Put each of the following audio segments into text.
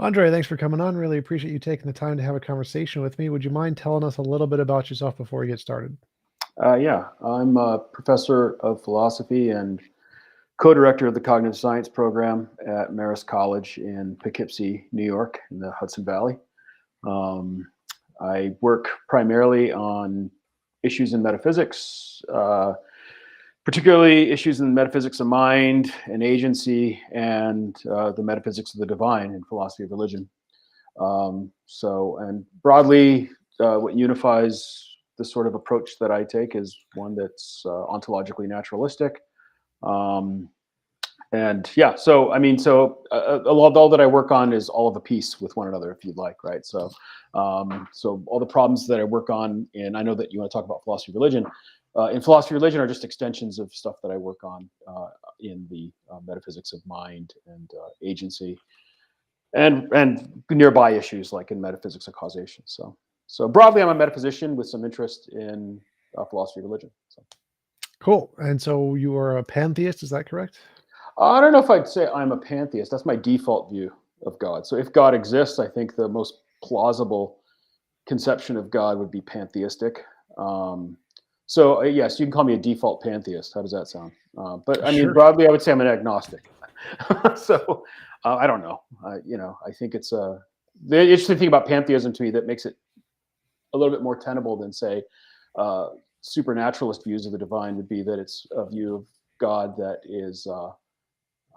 Andrei, thanks for coming on. Really appreciate you taking the time to have a conversation with me. Would you mind telling us a little bit about yourself before we get started? Yeah, I'm a professor of philosophy and co-director of the cognitive science program at Marist College in Poughkeepsie, New York, in the Hudson Valley. Um, I work primarily on issues in metaphysics, particularly issues in the metaphysics of mind and agency, and the metaphysics of the divine in philosophy of religion. And broadly, what unifies the sort of approach that I take is one that's ontologically naturalistic. Um, and yeah, so I mean, all that I work on is all of a piece with one another, if you'd like, right? So all the problems that I work on, and I know that you want to talk about philosophy of religion. In philosophy of religion are just extensions of stuff that I work on in the metaphysics of mind and agency and nearby issues like in metaphysics of causation. So broadly, I'm a metaphysician with some interest in philosophy of religion. So Cool. And so you are a pantheist, is that correct? I don't know if I'd say I'm a pantheist. That's my default view of God. So if God exists, I think the most plausible conception of God would be pantheistic. Yes, you can call me a default pantheist. How does that sound? But I mean, Sure. broadly, I would say I'm an agnostic. I don't know. I think it's the interesting thing about pantheism to me that makes it a little bit more tenable than, say, supernaturalist views of the divine would be that it's a view of God that is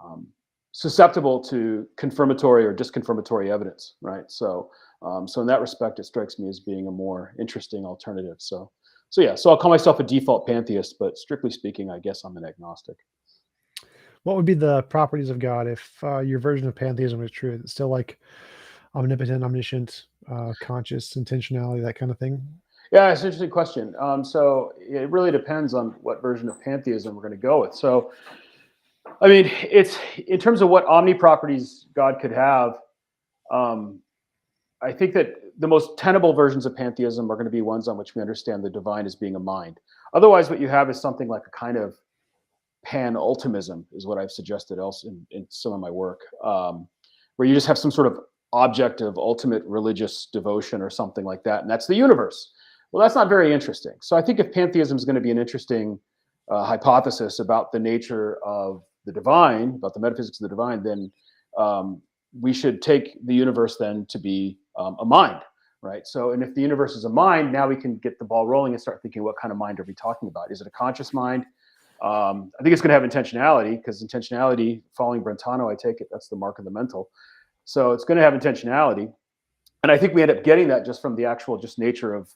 um, susceptible to confirmatory or disconfirmatory evidence, right? So in that respect, it strikes me as being a more interesting alternative. So I'll call myself a default pantheist, but strictly speaking, I guess I'm an agnostic. What would be the properties of God if your version of pantheism was true? Is it still like omnipotent, omniscient, conscious, intentionality, that kind of thing? Yeah, it's an interesting question. So it really depends on what version of pantheism we're going to go with. So, I mean, it's in terms of what omni properties God could have. Um, I think that the most tenable versions of pantheism are going to be ones on which we understand the divine as being a mind. Otherwise, what you have is something like a kind of pan-ultimism, is what I've suggested else in some of my work, where you just have some sort of object of ultimate religious devotion or something like that, and that's the universe. Well, that's not very interesting. So I think if pantheism is going to be an interesting hypothesis about the nature of the divine, about the metaphysics of the divine, then we should take the universe then to be a mind, right? So, and if the universe is a mind, now we can get the ball rolling and start thinking, what kind of mind are we talking about? Is it a conscious mind? I think it's going to have intentionality, because intentionality, following Brentano, I take it, that's the mark of the mental. So it's going to have intentionality. And I think we end up getting that just from the actual just nature of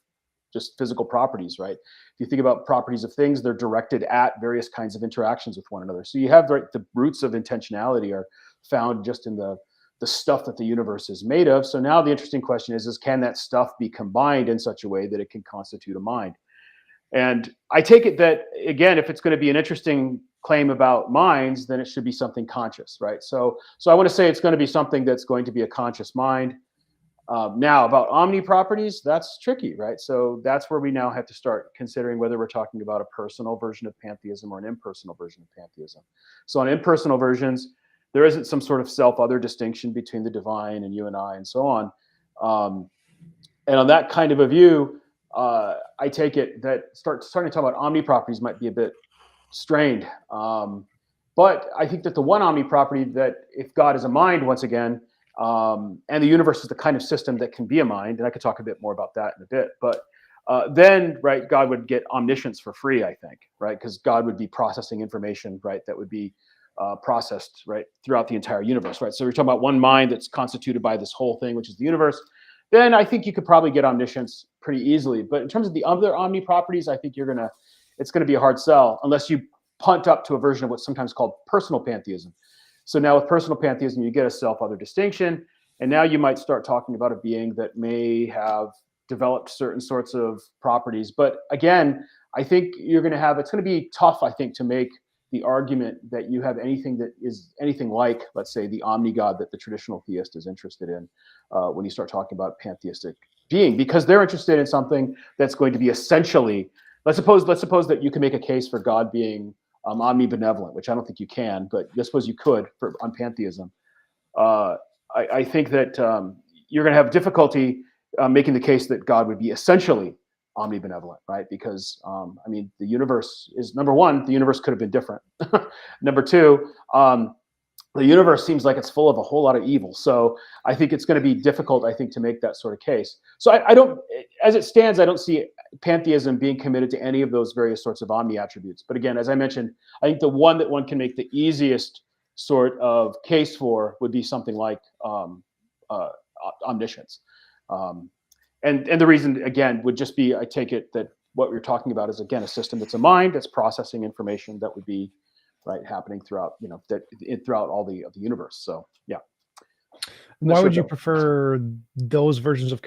just physical properties, right? If you think about properties of things, they're directed at various kinds of interactions with one another. So you have, right, the roots of intentionality are found just in the stuff that the universe is made of. So now the interesting question is can that stuff be combined in such a way that it can constitute a mind? And I take it that, again, if it's going to be an interesting claim about minds, then it should be something conscious, right? So I want to say it's going to be something that's going to be a conscious mind. Now, about omni properties, that's tricky, right? So that's where we now have to start considering whether we're talking about a personal version of pantheism or an impersonal version of pantheism. So on impersonal versions, there isn't some sort of self-other distinction between the divine and you and I and so on. And on that kind of a view, I take it that starting to talk about omni properties might be a bit strained. But I think that the one omni property, that if God is a mind, once again, and the universe is the kind of system that can be a mind, and I could talk a bit more about that in a bit, but then, right, God would get omniscience for free, I think, right? Because God would be processing information, right, that would be processed, right, throughout the entire universe, right? So we're talking about one mind that's constituted by this whole thing, which is the universe. Then I think you could probably get omniscience pretty easily. But in terms of the other omni properties, I think it's gonna be a hard sell unless you punt up to a version of what's sometimes called personal pantheism. So now with personal pantheism, you get a self-other distinction, and now you might start talking about a being that may have developed certain sorts of properties. But again, I think it's going to be tough, I think, to make the argument that you have anything that is anything like, let's say, the omni-god that the traditional theist is interested in when you start talking about pantheistic being, because they're interested in something that's going to be essentially, let's suppose that you can make a case for God being omnibenevolent, which I don't think you can, but I suppose you could on pantheism. I think that you're going to have difficulty making the case that God would be essentially omnibenevolent, right? Because I mean, the universe is, number one, the universe could have been different. Number two, the universe seems like it's full of a whole lot of evil. So I think it's going to be difficult, I think, to make that sort of case. So I don't, as it stands, I don't see pantheism being committed to any of those various sorts of omni attributes. But again, as I mentioned, I think the one that one can make the easiest sort of case for would be something like omniscience. And the reason, again, would just be, I take it that what we're talking about is, again, a system that's a mind that's processing information that would be right happening throughout, throughout all the universe. So yeah. Why would you prefer those versions of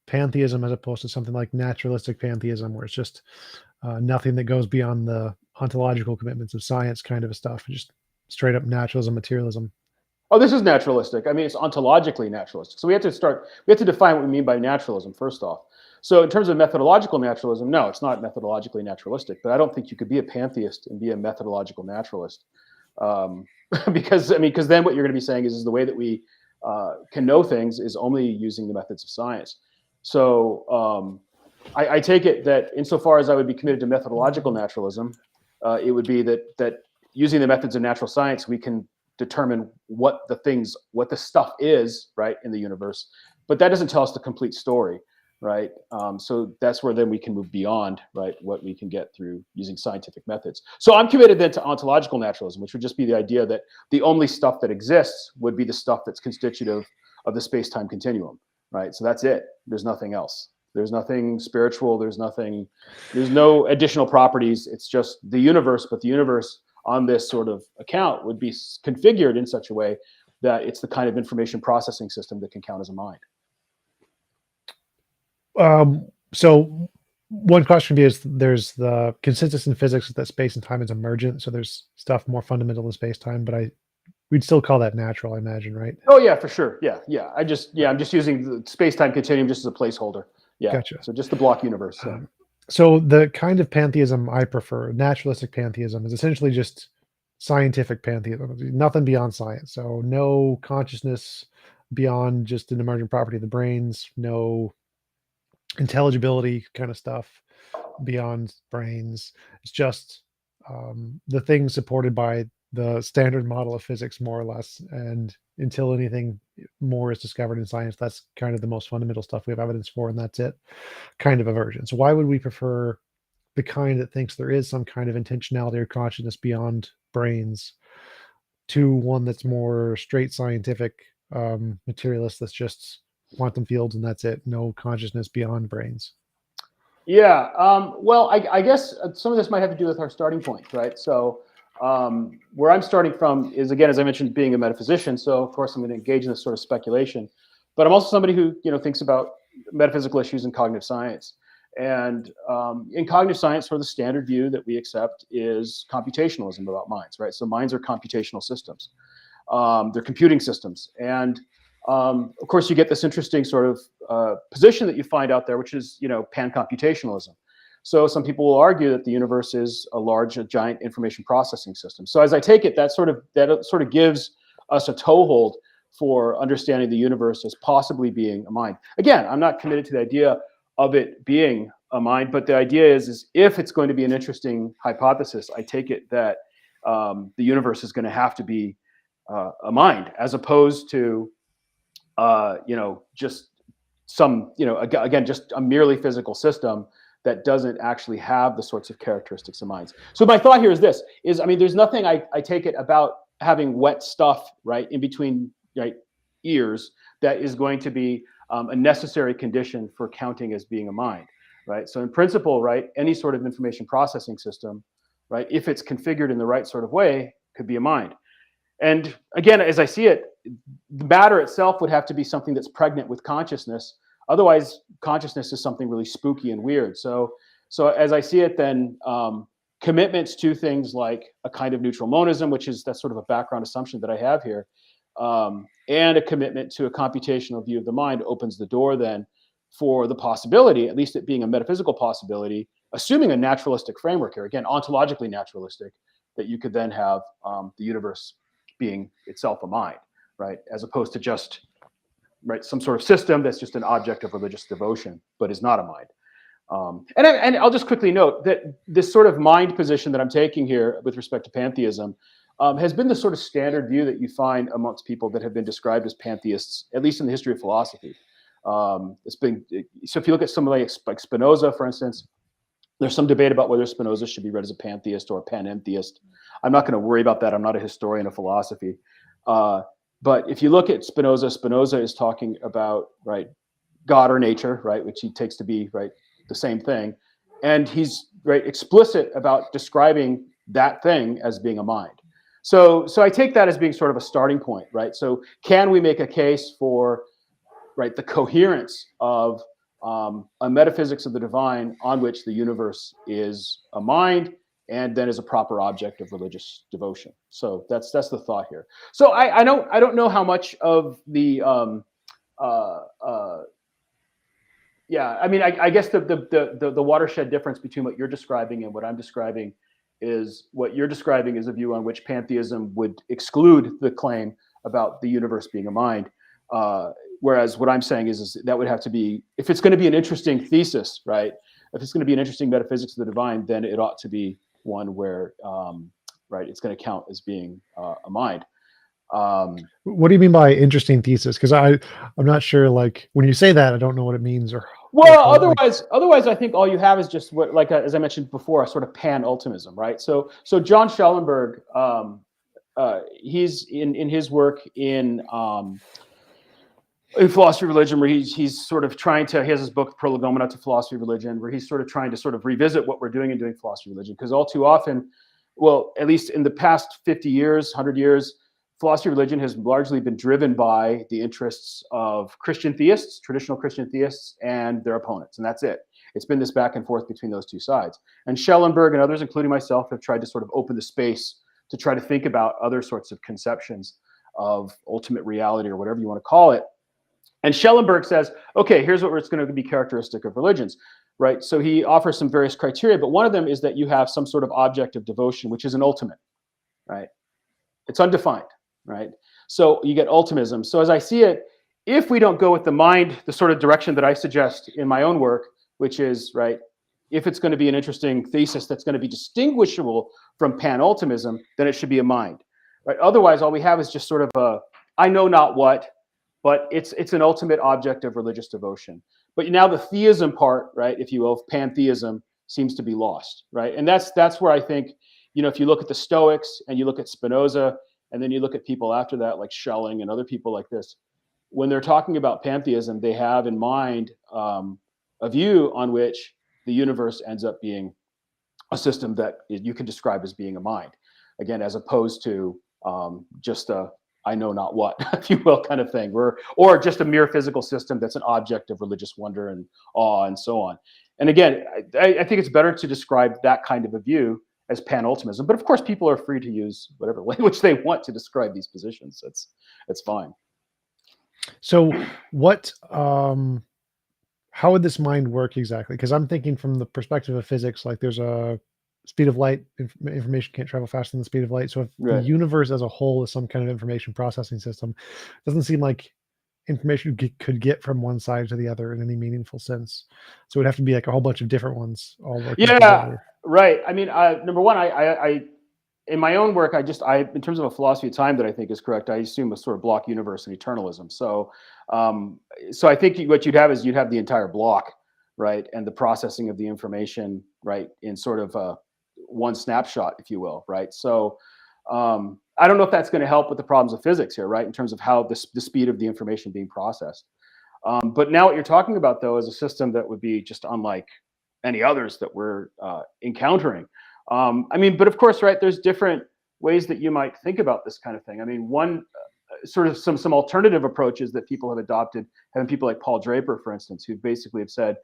pantheism as opposed to something like naturalistic pantheism, where it's just nothing that goes beyond the ontological commitments of science kind of stuff, just straight up naturalism, materialism? Oh, this is naturalistic. I mean, it's ontologically naturalistic. So we have to define what we mean by naturalism first off. So in terms of methodological naturalism, no, it's not methodologically naturalistic, but I don't think you could be a pantheist and be a methodological naturalist. Because then what you're going to be saying is the way that we can know things is only using the methods of science. So I take it that insofar as I would be committed to methodological naturalism, it would be that using the methods of natural science, we can determine what the stuff is, right, in the universe. But that doesn't tell us the complete story, right? So that's where then we can move beyond, right, what we can get through using scientific methods. So I'm committed then to ontological naturalism, which would just be the idea that the only stuff that exists would be the stuff that's constitutive of the space-time continuum, right? So that's it. There's nothing else. There's nothing spiritual. There's no additional properties. It's just the universe, but the universe on this sort of account would be configured in such a way that it's the kind of information processing system that can count as a mind. So one question is, there's the consensus in physics that space and time is emergent. So there's stuff more fundamental than space time, but we'd still call that natural, I imagine, right? Oh yeah, for sure. Yeah. I'm just using the space time continuum just as a placeholder. Yeah. Gotcha. So just the block universe. So the kind of pantheism I prefer, naturalistic pantheism, is essentially just scientific pantheism, nothing beyond science. So no consciousness beyond just an emergent property of the brains, no intelligibility kind of stuff beyond brains. It's just the things supported by the standard model of physics, more or less. And until anything more is discovered in science, that's kind of the most fundamental stuff we have evidence for, and that's it, kind of a version. So why would we prefer the kind that thinks there is some kind of intentionality or consciousness beyond brains to one that's more straight scientific, materialist, that's just quantum fields and that's it, no consciousness beyond brains? Yeah, well, I guess some of this might have to do with our starting point, right? So where I'm starting from is, again, as I mentioned, being a metaphysician. So of course I'm going to engage in this sort of speculation, but I'm also somebody who thinks about metaphysical issues in cognitive science. And in cognitive science, sort of the standard view that we accept is computationalism about minds, right? So minds are computational systems. They're computing systems. And of course, you get this interesting sort of position that you find out there, which is, pan-computationalism. So some people will argue that the universe is a giant information processing system. So as I take it, that sort of gives us a toehold for understanding the universe as possibly being a mind. Again, I'm not committed to the idea of it being a mind, but the idea is if it's going to be an interesting hypothesis, I take it that the universe is going to have to be a mind, as opposed to just some, again, just a merely physical system that doesn't actually have the sorts of characteristics of minds. So my thought here is this: there's nothing I take it about having wet stuff right in between ears that is going to be a necessary condition for counting as being a mind, right? So in principle, right, any sort of information processing system, right, if it's configured in the right sort of way, could be a mind. And again, as I see it, the matter itself would have to be something that's pregnant with consciousness. Otherwise, consciousness is something really spooky and weird. So as I see it, then commitments to things like a kind of neutral monism, that's sort of a background assumption that I have here, and a commitment to a computational view of the mind opens the door then for the possibility, at least it being a metaphysical possibility, assuming a naturalistic framework here, again, ontologically naturalistic, that you could then have the universe being itself a mind, right? As opposed to just, right, some sort of system that's just an object of religious devotion, but is not a mind. And I'll just quickly note that this sort of mind position that I'm taking here with respect to pantheism has been the sort of standard view that you find amongst people that have been described as pantheists, at least in the history of philosophy. It's been, so if you look at somebody like Spinoza, for instance, there's some debate about whether Spinoza should be read as a pantheist or a panentheist. I'm not going to worry about that. I'm not a historian of philosophy. But if you look at Spinoza, Spinoza is talking about, right, God or nature, right, which he takes to be, right, the same thing. And he's, right, explicit about describing that thing as being a mind. So I take that as being sort of a starting point, right? So can we make a case for, right, the coherence of a metaphysics of the divine on which the universe is a mind and then is a proper object of religious devotion? So that's the thought here. So I don't know how much of the yeah, I mean, I guess the watershed difference between what you're describing and what I'm describing is what you're describing is a view on which pantheism would exclude the claim about the universe being a mind. Whereas what I'm saying is that would have to be, if it's going to be an interesting thesis, right? If it's going to be an interesting metaphysics of the divine, then it ought to be one where, right, it's going to count as being a mind. What do you mean by interesting thesis? Because I'm not sure. Like when you say that, I don't know what it means or. Well, otherwise, I think all you have is just what, like as I mentioned before, a sort of pan-ultimism, right? So John Schellenberg, he's in his work in philosophy of religion, where he's sort of trying to, he has his book Prolegomena to Philosophy of Religion, where he's sort of trying to sort of revisit what we're doing in doing philosophy of religion, because all too often, well, at least in the past 50 years, 100 years, philosophy of religion has largely been driven by the interests of Christian theists, traditional Christian theists, and their opponents, and that's it. It's been this back and forth between those two sides. And Schellenberg and others, including myself, have tried to sort of open the space to try to think about other sorts of conceptions of ultimate reality, or whatever you want to call it. And Schellenberg says, okay, here's what's going to be characteristic of religions, right? So he offers some various criteria, but one of them is that you have some sort of object of devotion, which is an ultimate, right? It's undefined. Right? So you get ultimism. So as I see it, if we don't go with the mind, the sort of direction that I suggest in my own work, which is, right, if it's going to be an interesting thesis that's going to be distinguishable from pan-ultimism, then it should be a mind. Right? Otherwise, all we have is just sort of a, I know not what, but it's an ultimate object of religious devotion. But now the theism part, right, if you will, of pantheism seems to be lost, right? And that's where I think, you know, if you look at the Stoics and you look at Spinoza, and then you look at people after that, like Schelling and other people like this, when they're talking about pantheism, they have in mind a view on which the universe ends up being a system that you can describe as being a mind, again, as opposed to just a I know not what, if you will, kind of thing, or just a mere physical system that's an object of religious wonder and awe and so on. And again, I think it's better to describe that kind of a view as pan-ultimism, but of course people are free to use whatever language they want to describe these positions. That's fine. So what how would this mind work exactly? Because I'm thinking from the perspective of physics, like there's a speed of light, information can't travel faster than the speed of light. So if the universe as a whole is some kind of information processing system, it doesn't seem like information could get from one side to the other in any meaningful sense. So it'd have to be like a whole bunch of different ones all working together. Right. I mean, number one, I in my own work, in terms of a philosophy of time that I think is correct, I assume a sort of block universe and eternalism. So I think what you'd have is you'd have the entire block, right, and the processing of the information, right, in sort of one snapshot, if you will, right. So I don't know if that's going to help with the problems of physics here, right, in terms of how the speed of the information being processed. But now what you're talking about, though, is a system that would be just unlike any others that we're encountering. I mean, but of course, right, there's different ways that you might think about this kind of thing. I mean, one sort of some alternative approaches that people have adopted, having people like Paul Draper, for instance, who basically have said,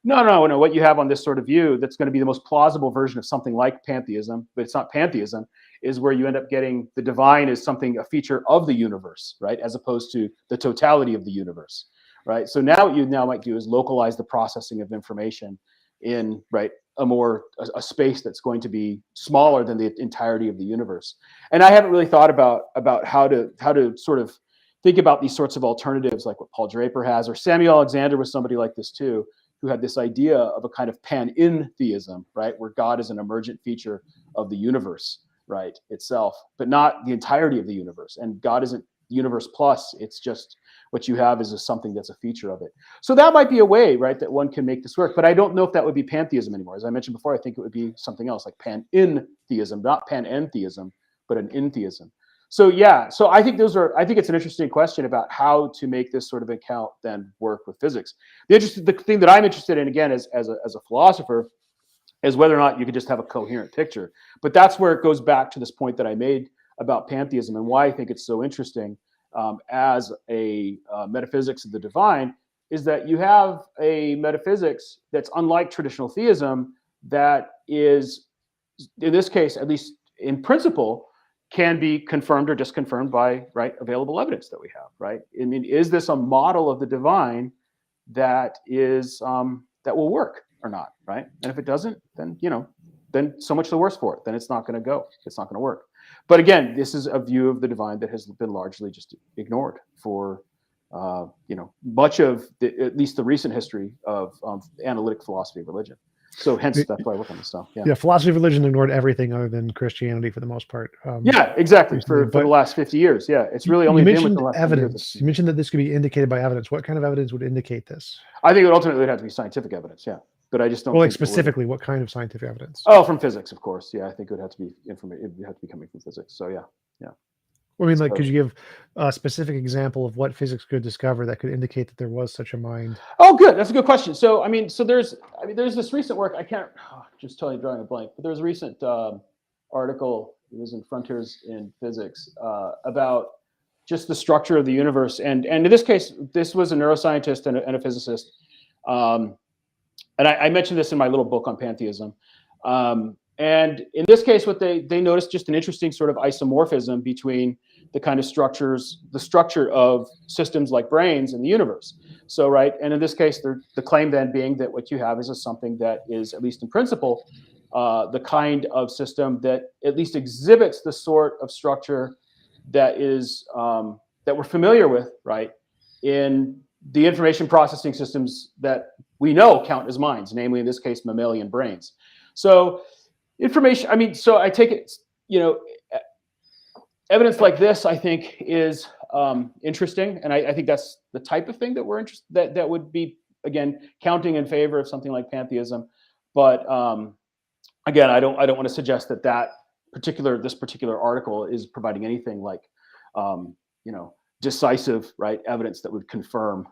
no, what you have on this sort of view that's going to be the most plausible version of something like pantheism, but it's not pantheism, is where you end up getting the divine as something, a feature of the universe, right, as opposed to the totality of the universe, right? So now what you might do is localize the processing of information in, right, a space that's going to be smaller than the entirety of the universe. And I haven't really thought about how to sort of think about these sorts of alternatives like what Paul Draper has, or Samuel Alexander was somebody like this too, who had this idea of a kind of pan-in-theism, right, where God is an emergent feature of the universe, right, itself, but not the entirety of the universe. And God isn't universe plus, it's just what you have is something that's a feature of it. So that might be a way, right, that one can make this work, but I don't know if that would be pantheism anymore. As I mentioned before, I think it would be something else, like pan-in-theism, not pan-en-theism, but an in-theism. So yeah, so I think I think it's an interesting question about how to make this sort of account then work with physics. The thing that I'm interested in, again, as a philosopher, is whether or not you could just have a coherent picture. But that's where it goes back to this point that I made about pantheism and why I think it's so interesting as a metaphysics of the divine, is that you have a metaphysics that's unlike traditional theism, that is, in this case, at least in principle, can be confirmed or disconfirmed by, right, available evidence that we have, right? I mean, is this a model of the divine that is that will work or not, right? And if it doesn't, then then so much the worse for it. Then it's not going to go. It's not going to work. But again, this is a view of the divine that has been largely just ignored for much of at least the recent history of analytic philosophy of religion. So hence that's why I work on this stuff. Yeah, philosophy of religion ignored everything other than Christianity for the most part. Yeah, exactly. For the last 50 years. Yeah, it's really only been within the last evidence. You mentioned that this could be indicated by evidence. What kind of evidence would indicate this? I think it ultimately would have to be scientific evidence. Yeah, but I just don't. Well, like specifically, what kind of scientific evidence? Oh, from physics, of course. Yeah, I think it would have to be information. It would have to be coming from physics. So yeah. I mean, like, could you give a specific example of what physics could discover that could indicate that there was such a mind? Oh, good. That's a good question. So, there's this recent work. I can't just totally drawing a blank, but there's a recent article. It was in Frontiers in Physics about just the structure of the universe. And in this case, this was a neuroscientist and a physicist. And I mentioned this in my little book on pantheism. And in this case, what they noticed just an interesting sort of isomorphism between the kind of the structure of systems like brains in the universe. So, right, and in this case, the claim then being that what you have is something that is, at least in principle, the kind of system that at least exhibits the sort of structure that is that we're familiar with, right, in the information processing systems that we know count as minds, namely in this case, mammalian brains. So information, so I take it, evidence like this, I think, is interesting. And I think that's the type of thing that we're interested, that would be, again, counting in favor of something like pantheism. But again, I don't want to suggest that this particular article is providing anything like, decisive, right, evidence that would confirm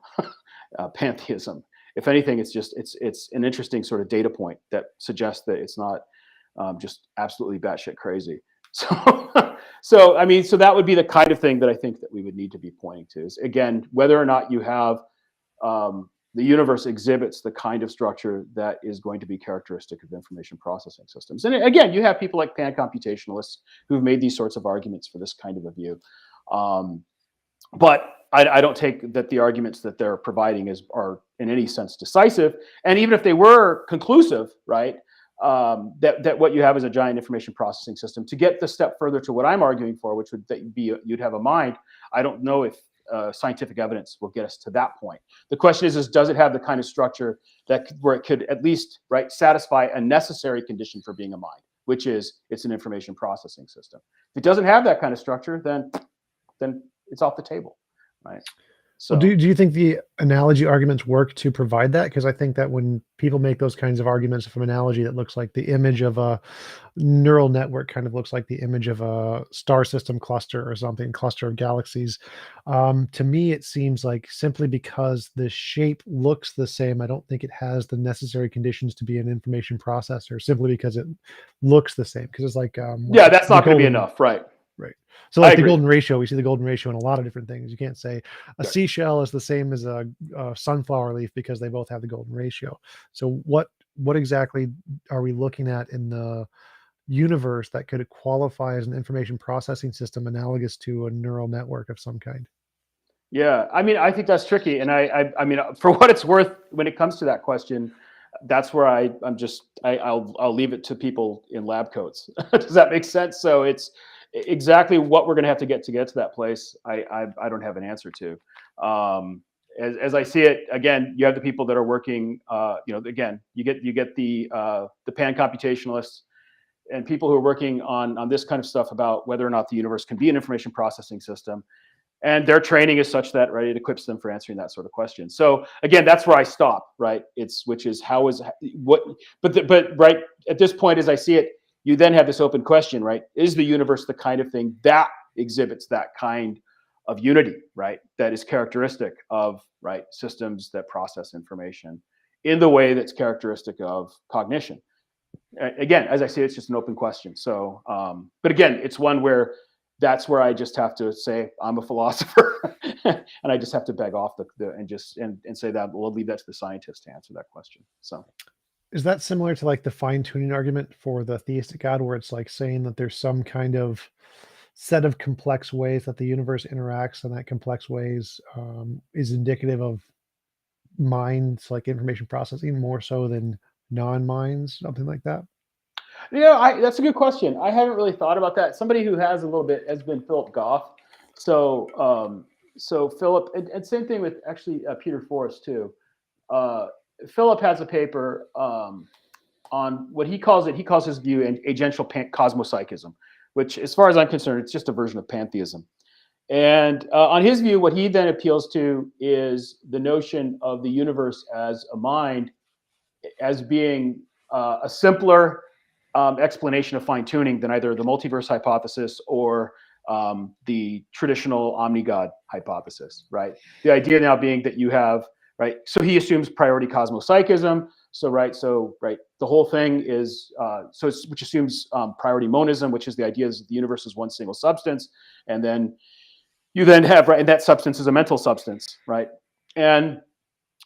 pantheism. If anything, it's an interesting sort of data point that suggests that it's not just absolutely batshit crazy. So that would be the kind of thing that I think that we would need to be pointing to, is, again, whether or not you have the universe exhibits the kind of structure that is going to be characteristic of information processing systems. And again, you have people like pan-computationalists who've made these sorts of arguments for this kind of a view. But I don't take that the arguments that they're providing are in any sense decisive. And even if they were conclusive, right, that what you have is a giant information processing system. To get the step further to what I'm arguing for, which would be you'd have a mind, I don't know if scientific evidence will get us to that point. The question is does it have the kind of structure where it could at least, right, satisfy a necessary condition for being a mind, which is it's an information processing system. If it doesn't have that kind of structure, then it's off the table, right? So, well, do you think the analogy arguments work to provide that? Because I think that when people make those kinds of arguments from analogy, that looks like the image of a neural network kind of looks like the image of a star system cluster or something, cluster of galaxies. To me, it seems like simply because the shape looks the same, I don't think it has the necessary conditions to be an information processor, simply because it looks the same. Because it's like that's not going to be enough, right? Right. So like the golden ratio, we see the golden ratio in a lot of different things. You can't say a seashell is the same as a sunflower leaf because they both have the golden ratio. So what exactly are we looking at in the universe that could qualify as an information processing system analogous to a neural network of some kind? Yeah, I think that's tricky. And I for what it's worth, when it comes to that question, that's where I'll leave it to people in lab coats. Does that make sense? So exactly what we're going to have to get to that place, I don't have an answer to. As I see it, again, you have the people that are working. Again, you get the pan computationalists and people who are working on this kind of stuff about whether or not the universe can be an information processing system. And their training is such that, right, it equips them for answering that sort of question. So again, that's where I stop, right? But right at this point, as I see it, you then have this open question, right? Is the universe the kind of thing that exhibits that kind of unity, right? That is characteristic of, right, systems that process information in the way that's characteristic of cognition. Again, as I say, it's just an open question. So, but again, it's one where that's where I just have to say I'm a philosopher, and I just have to beg off and say that we'll leave that to the scientists to answer that question. So, Is that similar to like the fine tuning argument for the theistic God, where it's like saying that there's some kind of set of complex ways that the universe interacts, and that complex ways is indicative of minds, like information processing, more so than non-minds, something like that? yeah, that's a good question. I haven't really thought about that. Somebody who has a little bit has been Philip Goff. So Philip, and same thing with actually Peter Forrest too. Philip has a paper on what he calls his view agential cosmopsychism, which, as far as I'm concerned, it's just a version of pantheism. And on his view, what he then appeals to is the notion of the universe as a mind, as being a simpler explanation of fine-tuning than either the multiverse hypothesis or the traditional omni-God hypothesis, right? The idea now being that you have, right, so he assumes priority cosmopsychism. So the whole thing is, which assumes priority monism, which is the idea that the universe is one single substance. And then you then have, right, and that substance is a mental substance, right? And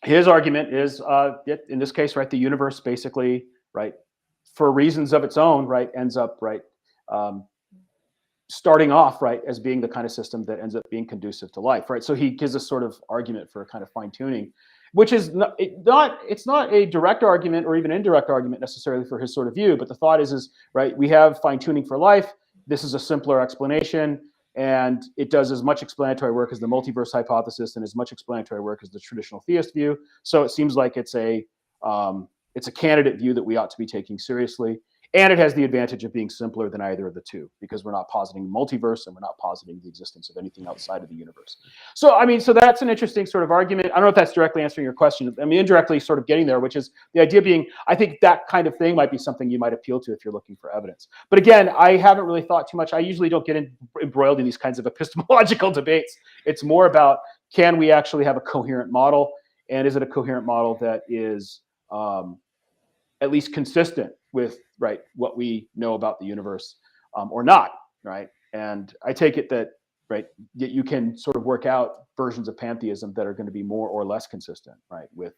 his argument is, in this case, right, the universe basically, right, for reasons of its own, right, ends up, right, starting off, right, as being the kind of system that ends up being conducive to life, right? So he gives a sort of argument for a kind of fine tuning, which is it's not a direct argument or even indirect argument necessarily for his sort of view, but the thought is right, we have fine tuning for life. This is a simpler explanation, and it does as much explanatory work as the multiverse hypothesis and as much explanatory work as the traditional theist view. So it seems like it's a candidate view that we ought to be taking seriously. And it has the advantage of being simpler than either of the two, because we're not positing multiverse and we're not positing the existence of anything outside of the universe. So, I mean, so that's an interesting sort of argument. I don't know if that's directly answering your question. I mean, indirectly sort of getting there, which is the idea being, I think that kind of thing might be something you might appeal to if you're looking for evidence. But again, I haven't really thought too much. I usually don't get embroiled in these kinds of epistemological debates. It's more about, can we actually have a coherent model? And is it a coherent model that is at least consistent with, right, what we know about the universe, or not, right? And I take it that, right, that you can sort of work out versions of pantheism that are going to be more or less consistent, right, with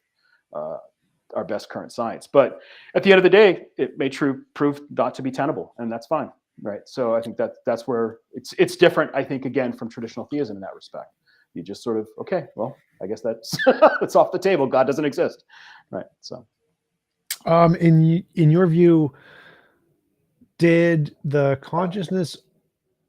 our best current science. But at the end of the day, it may prove not to be tenable, and that's fine, right? So I think that's where it's different, I think, again, from traditional theism in that respect. You just sort of, okay, well, I guess that's it's off the table. God doesn't exist, right? So. In your view, did the consciousness,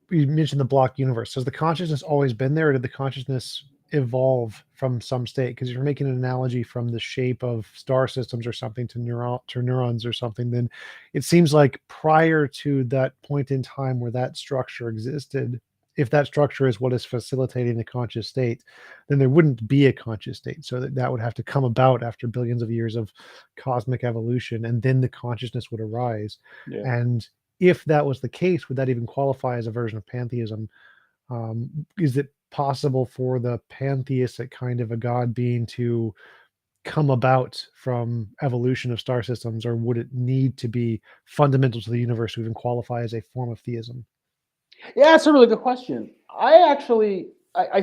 you mentioned the block universe, has the consciousness always been there, or did the consciousness evolve from some state? Because if you're making an analogy from the shape of star systems or something to neurons or something, then it seems like prior to that point in time where that structure existed, if that structure is what is facilitating the conscious state, then there wouldn't be a conscious state. So that would have to come about after billions of years of cosmic evolution, and then the consciousness would arise. Yeah. And if that was the case, would that even qualify as a version of pantheism? Is it possible for the pantheistic kind of a God being to come about from evolution of star systems, or would it need to be fundamental to the universe to even qualify as a form of theism? Yeah, that's a really good question. I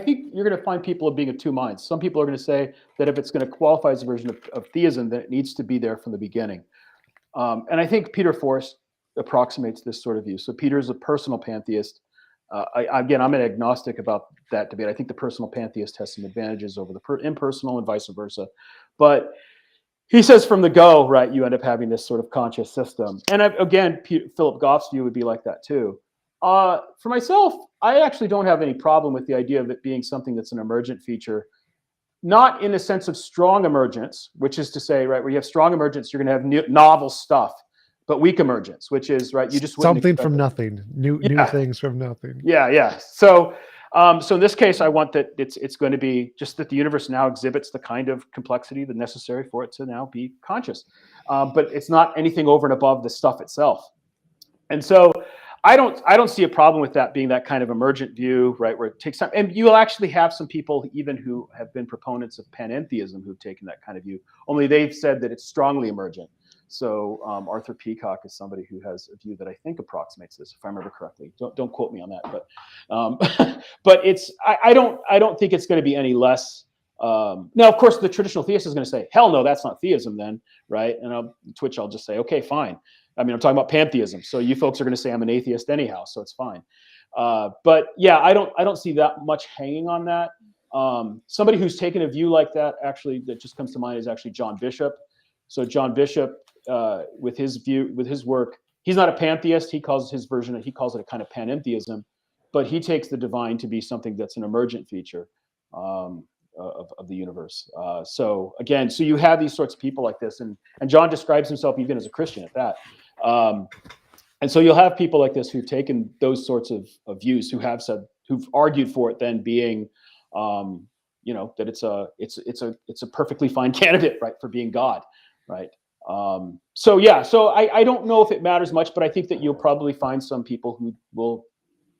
think you're going to find people being of two minds. Some people are going to say that if it's going to qualify as a version of theism, then it needs to be there from the beginning. And I think Peter Forrest approximates this sort of view. So Peter's a personal pantheist. Again, I'm an agnostic about that debate. I think the personal pantheist has some advantages over the impersonal and vice versa. But he says from the go, right, you end up having this sort of conscious system. And again, Philip Goff's view would be like that too. For myself, I actually don't have any problem with the idea of it being something that's an emergent feature. Not in the sense of strong emergence, which is to say, right, where you have strong emergence, you're going to have novel stuff, but weak emergence, which is, right, you just wouldn't Something expect from it. nothing, new Yeah, things from nothing. yeah. So, so in this case, I want that it's going to be just that the universe now exhibits the kind of complexity that's necessary for it to now be conscious, but it's not anything over and above the stuff itself. And so I don't see a problem with that being that kind of emergent view, right, where it takes time. And you'll actually have some people even who have been proponents of panentheism who've taken that kind of view, only they've said that it's strongly emergent. So Arthur Peacock is somebody who has a view that I think approximates this, if I remember correctly. Don't quote me on that, but it's I don't think it's going to be any less. Now, of course, the traditional theist is going to say, "Hell no, that's not theism, then," right? And I'll just say, "Okay, fine." I mean, I'm talking about pantheism, so you folks are going to say I'm an atheist anyhow, so it's fine. But yeah, I don't see that much hanging on that. Somebody who's taken a view like that, actually, that just comes to mind is actually John Bishop. So John Bishop, with his view, with his work, he's not a pantheist. He calls his version, he calls it a kind of panentheism, but he takes the divine to be something that's an emergent feature of the universe. So again, so you have these sorts of people like this, and John describes himself even as a Christian at that. And so you'll have people like this who've taken those sorts of views, who've argued for it then being, that it's a perfectly fine candidate, right, for being God, right? So yeah, so I don't know if it matters much, but I think that you'll probably find some people who will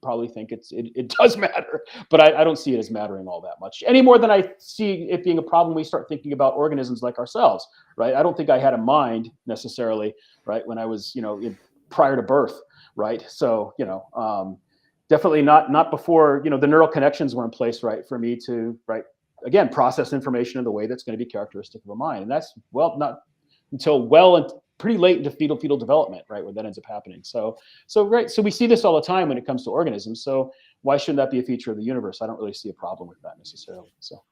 probably think it does matter, but I don't see it as mattering all that much any more than I see it being a problem. We start thinking about organisms like ourselves, right? I don't think I had a mind necessarily, right, when I was, prior to birth, right? So, definitely not before, the neural connections were in place, right, for me to, right, again, process information in the way that's going to be characteristic of a mind. And that's, well, not until pretty late into fetal development, right, where that ends up happening. So right, so we see this all the time when it comes to organisms. So why shouldn't that be a feature of the universe? I don't really see a problem with that necessarily. So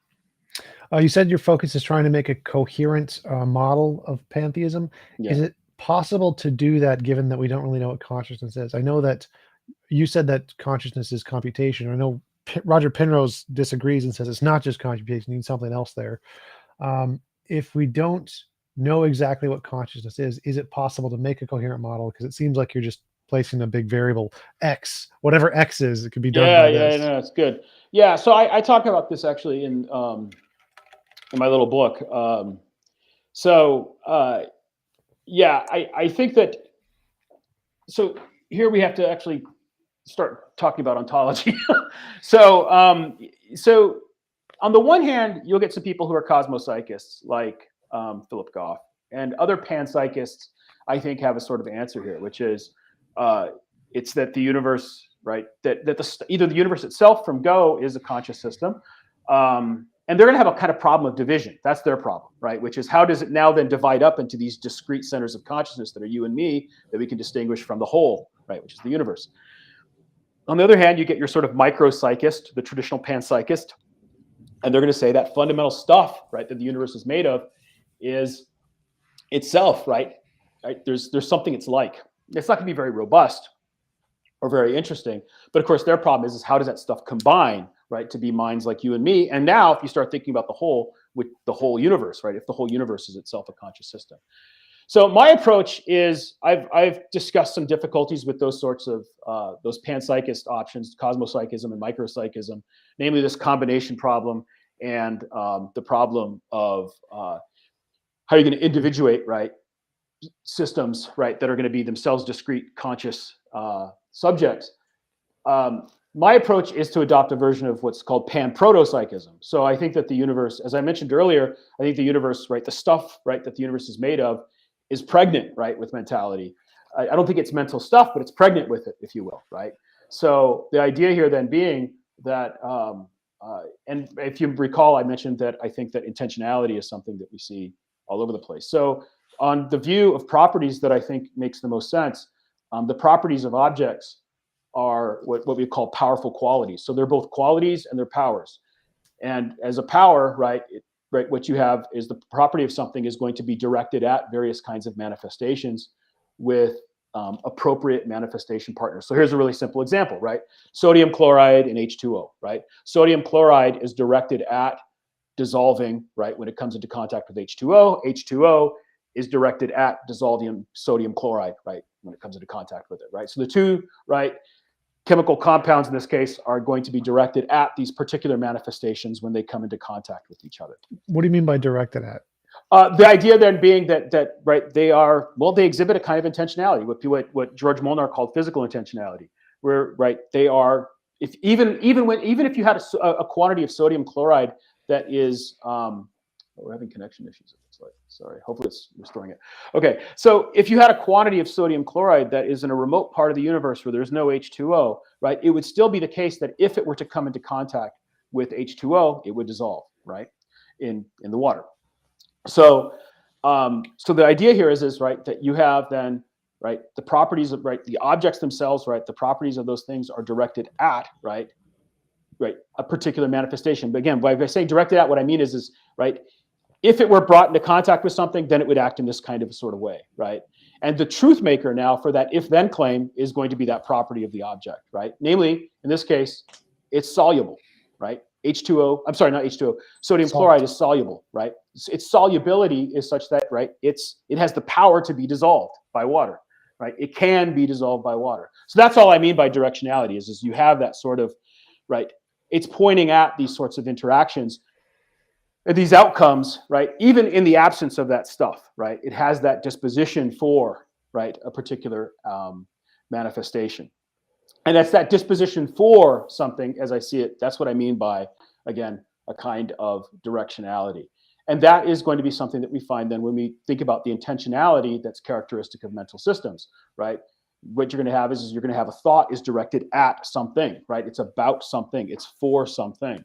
You said your focus is trying to make a coherent model of pantheism. yeah, Is it possible to do that given that we don't really know what consciousness is? I know that you said that consciousness is computation. I know Roger Penrose disagrees and says it's not just computation, you need something else there. If we don't know exactly what consciousness is it possible to make a coherent model? Because it seems like you're just placing a big variable x, whatever x is, it could be done by yeah, this. no, it's good. Yeah, so I talk about this actually in my little book. Yeah, I think that, so here we have to actually start talking about ontology. so so on the one hand, you'll get some people who are cosmopsychists like Philip Goff, and other panpsychists, I think, have a sort of answer here, which is it's that the universe, right, either the universe itself from go is a conscious system, and they're going to have a kind of problem of division. That's their problem, right? Which is, how does it now then divide up into these discrete centers of consciousness that are you and me, that we can distinguish from the whole, right, which is the universe. On the other hand, you get your sort of micropsychist, the traditional panpsychist, and they're going to say that fundamental stuff, right, that the universe is made of is itself, right? There's something it's like. It's not going to be very robust or very interesting, but of course their problem is how does that stuff combine, right, to be minds like you and me? And now if you start thinking about the whole, with the whole universe, right, if the whole universe is itself a conscious system. So my approach is, I've discussed some difficulties with those sorts of those panpsychist options, cosmopsychism and micropsychism, namely this combination problem and the problem of how you're going to individuate, right, systems, right, that are going to be themselves discrete conscious subjects. My approach is to adopt a version of what's called pan-protopsychism. So I think that the universe, as I mentioned earlier, I think the universe, right, the stuff, right, that the universe is made of is pregnant, right, with mentality. I don't think it's mental stuff, but it's pregnant with it, if you will, right? So the idea here then being that, and if you recall, I mentioned that I think that intentionality is something that we see all over the place. So on the view of properties that I think makes the most sense, the properties of objects are what we call powerful qualities. So they're both qualities and they're powers. And as a power, right, what you have is the property of something is going to be directed at various kinds of manifestations with appropriate manifestation partners. So here's a really simple example, right? Sodium chloride and H2O, right? Sodium chloride is directed at dissolving, right? When it comes into contact with H2O, H2O is directed at dissolving sodium chloride, right? When it comes into contact with it, right? So the two, right, chemical compounds in this case are going to be directed at these particular manifestations when they come into contact with each other. What do you mean by directed at? The idea then being that right, they exhibit a kind of intentionality, what George Molnar called physical intentionality, where right they are, if even if you had a quantity of sodium chloride that is, we're having connection issues. It looks like. Sorry, hopefully it's restoring it. Okay, so if you had a quantity of sodium chloride that is in a remote part of the universe where there's no H2O, right, it would still be the case that if it were to come into contact with H2O, it would dissolve, right, in the water. So, so the idea here is right that you have then right the properties of right the objects themselves, right, the properties of those things are directed at right a particular manifestation. But again, by saying directed at, what I mean is right, if it were brought into contact with something, then it would act in this kind of a sort of way, right? And the truth maker now for that if-then claim is going to be that property of the object, right? Namely, in this case, it's soluble, right? H2O, I'm sorry, not H2O, sodium chloride is soluble, right? Its solubility is such that, right, it has the power to be dissolved by water, right? It can be dissolved by water. So that's all I mean by directionality is you have that sort of, right, it's pointing at these sorts of interactions, these outcomes, right, even in the absence of that stuff, right? It has that disposition for, right, a particular manifestation. And that's that disposition for something, as I see it, that's what I mean by, again, a kind of directionality. And that is going to be something that we find then when we think about the intentionality that's characteristic of mental systems, right? What you're going to have is you're going to have a thought is directed at something, right? It's about something, it's for something.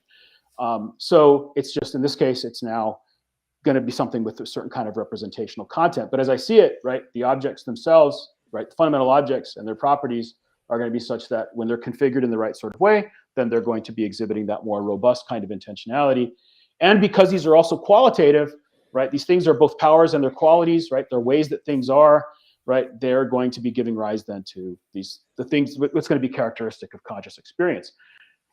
So it's just, in this case, it's now going to be something with a certain kind of representational content. But as I see it, right, the objects themselves, right, the fundamental objects and their properties are going to be such that when they're configured in the right sort of way, then they're going to be exhibiting that more robust kind of intentionality. And because these are also qualitative, right, these things are both powers and their qualities, right, they're ways that things are, right, they're going to be giving rise then to the things, what's going to be characteristic of conscious experience.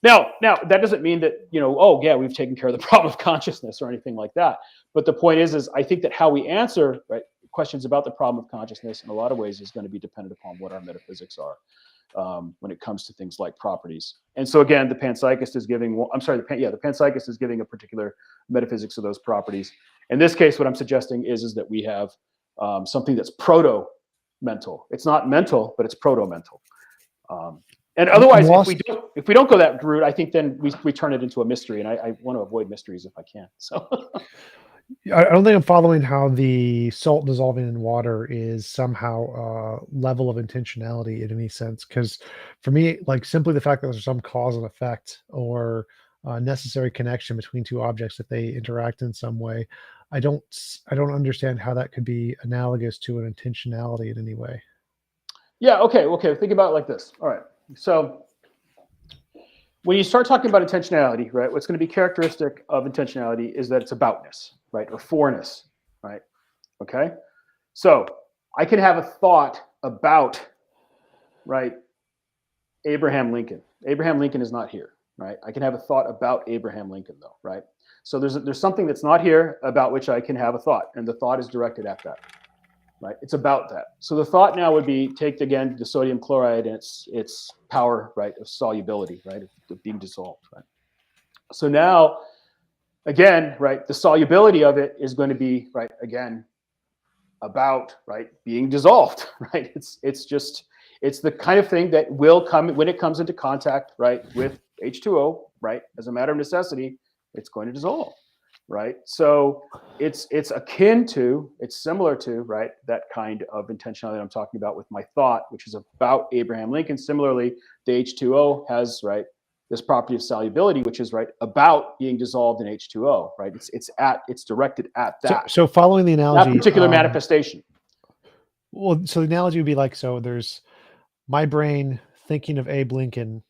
Now, that doesn't mean that, oh, yeah, we've taken care of the problem of consciousness or anything like that. But the point is I think that how we answer, right, questions about the problem of consciousness in a lot of ways is going to be dependent upon what our metaphysics are when it comes to things like properties. And so again, the panpsychist is giving, the panpsychist is giving a particular metaphysics of those properties. In this case, what I'm suggesting is that we have something that's proto-mental. It's not mental, but it's proto-mental. And otherwise, if we don't go that route, I think then we turn it into a mystery, and I want to avoid mysteries if I can. So I don't think I'm following how the salt dissolving in water is somehow a level of intentionality in any sense. Because for me, like simply the fact that there's some cause and effect or necessary connection between two objects that they interact in some way, I don't understand how that could be analogous to an intentionality in any way. Yeah. Okay. Think about it like this. All right. So when you start talking about intentionality, right, what's going to be characteristic of intentionality is that it's aboutness, right, or forness, right? Okay. So I can have a thought about, right, Abraham Lincoln. Abraham Lincoln is not here, right? I can have a thought about Abraham Lincoln, though, right? So there's something that's not here about which I can have a thought, and the thought is directed at that. Right, it's about that. So the thought now would be take again the sodium chloride and its power, right, of solubility, right, of being dissolved, right. So now, again, right, the solubility of it is going to be right again about right being dissolved, right. It's the kind of thing that will come when it comes into contact, right, with H2O, right, as a matter of necessity, it's going to dissolve. Right, so it's akin to, it's similar to, right, that kind of intentionality that I'm talking about with my thought, which is about Abraham Lincoln. Similarly, the H2O has, right, this property of solubility, which is right about being dissolved in H2O. Right, it's directed at that. So following the analogy, that particular manifestation. Well, so the analogy would be like, so there's my brain thinking of Abe Lincoln,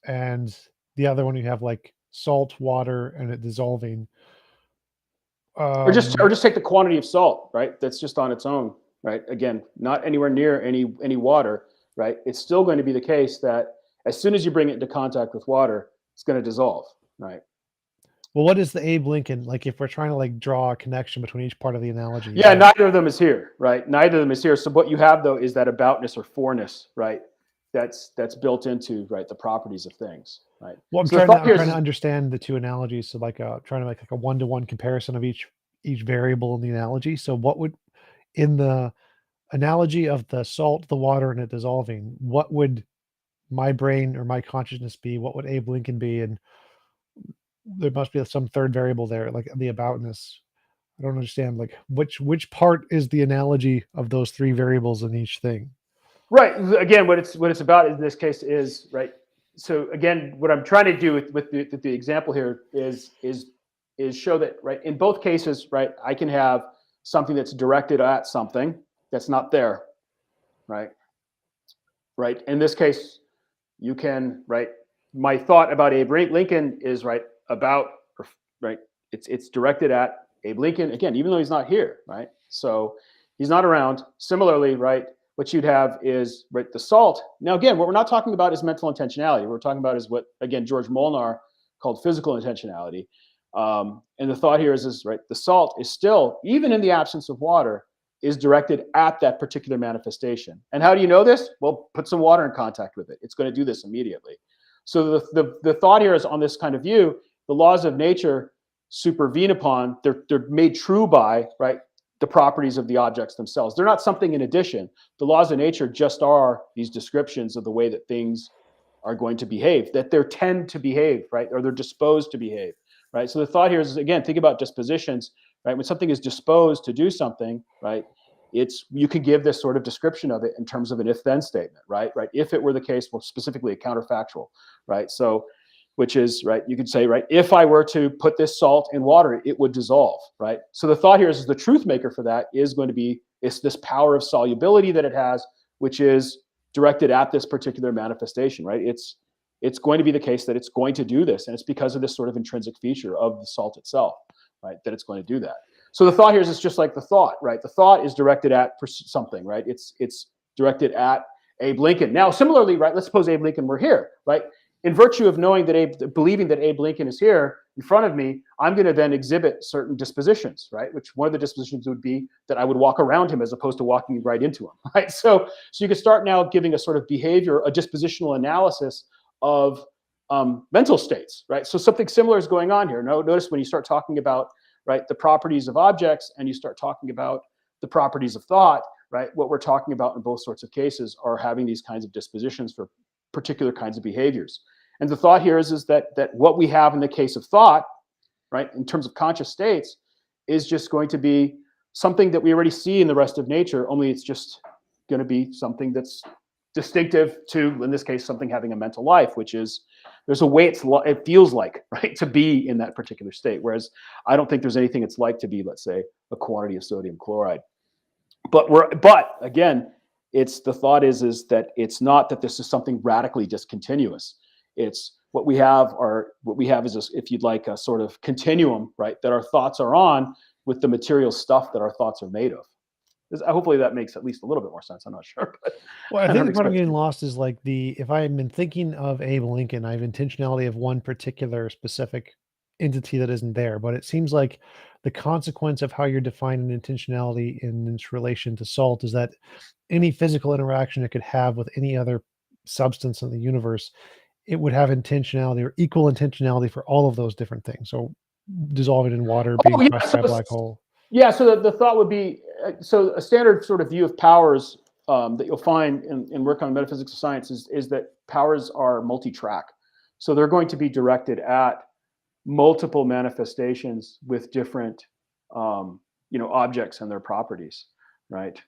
and the other one you have like salt, water, and it dissolving. Or just take the quantity of salt, right? That's just on its own. right? Again, not anywhere near any water, right? It's still going to be the case that as soon as you bring it into contact with water, it's going to dissolve, right? Well, what is the Abe Lincoln like? If we're trying to like draw a connection between each part of the analogy, Yeah, neither of them is here, right? Neither of them is here. So what you have though is that aboutness or forness, right? That's built into, right, the properties of things, right? Well, So the thought I'm here trying to is, understand the two analogies. So like trying to make like a one-to-one comparison of each variable in the analogy. So what would in the analogy of the salt, the water, and it dissolving, what would my brain or my consciousness be? What would Abe Lincoln be? And there must be some third variable there, like the aboutness. I don't understand like which part is the analogy of those three variables in each thing. right. Again, what it's about in this case is, right. So again, what I'm trying to do with the example here is show that, right, in both cases, right, I can have something that's directed at something that's not there, right? Right. In this case, you can, right, my thought about Abe Lincoln is, right, about, right, it's directed at Abe Lincoln, again, even though he's not here, right? So he's not around. Similarly, right, what you'd have is, right, the salt. Now, again, what we're not talking about is mental intentionality. What we're talking about is what, again, George Molnar called physical intentionality. And the thought here is, right, the salt is still, even in the absence of water, is directed at that particular manifestation. And how do you know this? Well, put some water in contact with it. It's going to do this immediately. So the thought here is, on this kind of view, the laws of nature supervene upon, they're made true by, right, the properties of the objects themselves. They're not something in addition. The laws of nature just are these descriptions of the way that things are going to behave, that they tend to behave, right, or they're disposed to behave, right? So the thought here is, again, think about dispositions, right? When something is disposed to do something, right, you could give this sort of description of it in terms of an if-then statement, right? Right. If it were the case, well, specifically a counterfactual, right? So, which is, right, you could say, right, if I were to put this salt in water, it would dissolve, right? So the thought here is the truth maker for that is going to be, it's this power of solubility that it has, which is directed at this particular manifestation, right? It's going to be the case that it's going to do this, and it's because of this sort of intrinsic feature of the salt itself, right, that it's going to do that. So the thought here is just like the thought, right? The thought is directed at something, right? It's directed at Abe Lincoln. Now, similarly, right, let's suppose Abe Lincoln were here, right? In virtue of knowing that believing that Abe Lincoln is here in front of me, I'm going to then exhibit certain dispositions, right? Which one of the dispositions would be that I would walk around him as opposed to walking right into him, right? So you can start now giving a sort of behavior, a dispositional analysis of mental states, right? So something similar is going on here. Notice when you start talking about, right, the properties of objects, and you start talking about the properties of thought, right, what we're talking about in both sorts of cases are having these kinds of dispositions for particular kinds of behaviors. And the thought here is that what we have in the case of thought, right, in terms of conscious states, is just going to be something that we already see in the rest of nature, only it's just going to be something that's distinctive to, in this case, something having a mental life, which is there's a way it feels like, right, to be in that particular state. Whereas I don't think there's anything it's like to be, let's say, a quantity of sodium chloride. But again, it's the thought is that it's not that this is something radically discontinuous. It's what we have is, if you'd like, a sort of continuum, right, that our thoughts are on with the material stuff that our thoughts are made of. Hopefully that makes at least a little bit more sense. I'm not sure, but Well, I think the part I'm getting lost is like if I've been thinking of Abe Lincoln, I have intentionality of one particular specific entity that isn't there. But it seems like the consequence of how you're defining intentionality in its relation to salt is that any physical interaction it could have with any other substance in the universe, it would have intentionality or equal intentionality for all of those different things. So dissolving in water, being crushed by a black hole. Yeah, so the thought would be, so a standard sort of view of powers that you'll find in work on metaphysics of science is that powers are multi-track. So they're going to be directed at multiple manifestations with different, objects and their properties, right?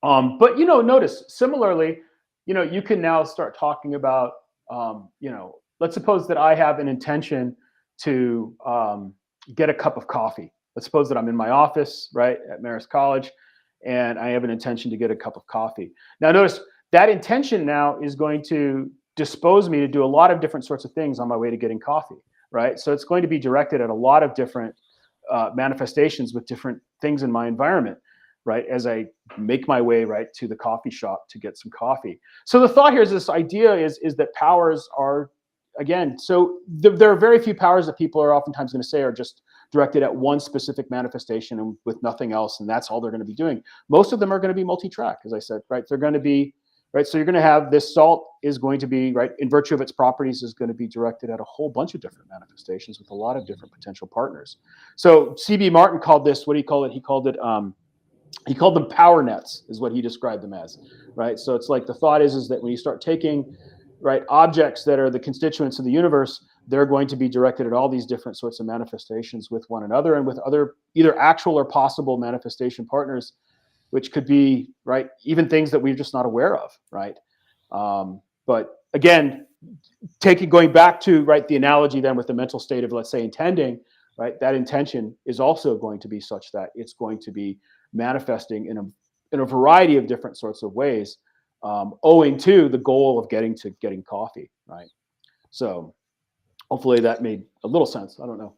But, notice similarly, you can now start talking about, let's suppose that I have an intention to get a cup of coffee. Let's suppose that I'm in my office, right, at Marist College, and I have an intention to get a cup of coffee. Now, notice that intention now is going to dispose me to do a lot of different sorts of things on my way to getting coffee, right? So it's going to be directed at a lot of different manifestations with different things in my environment. right, as I make my way right to the coffee shop to get some coffee. So the thought here is this idea is that powers are, again, so there are very few powers that people are oftentimes going to say are just directed at one specific manifestation and with nothing else, and that's all they're going to be doing. Most of them are going to be multi-track, as I said, right? They're going to be, right? So you're going to have this salt is going to be, right, in virtue of its properties, is going to be directed at a whole bunch of different manifestations with a lot of different potential partners. So C.B. Martin called this, what do you call it? He called them power nets, is what he described them as, right? So it's like the thought is that when you start taking, right, objects that are the constituents of the universe, they're going to be directed at all these different sorts of manifestations with one another and with other either actual or possible manifestation partners, which could be, right, even things that we're just not aware of, right? But again, going back to, right, the analogy then with the mental state of, let's say, intending, right, that intention is also going to be such that it's going to be manifesting in a variety of different sorts of ways, owing to the goal of getting coffee, right? So hopefully that made a little sense. I don't know.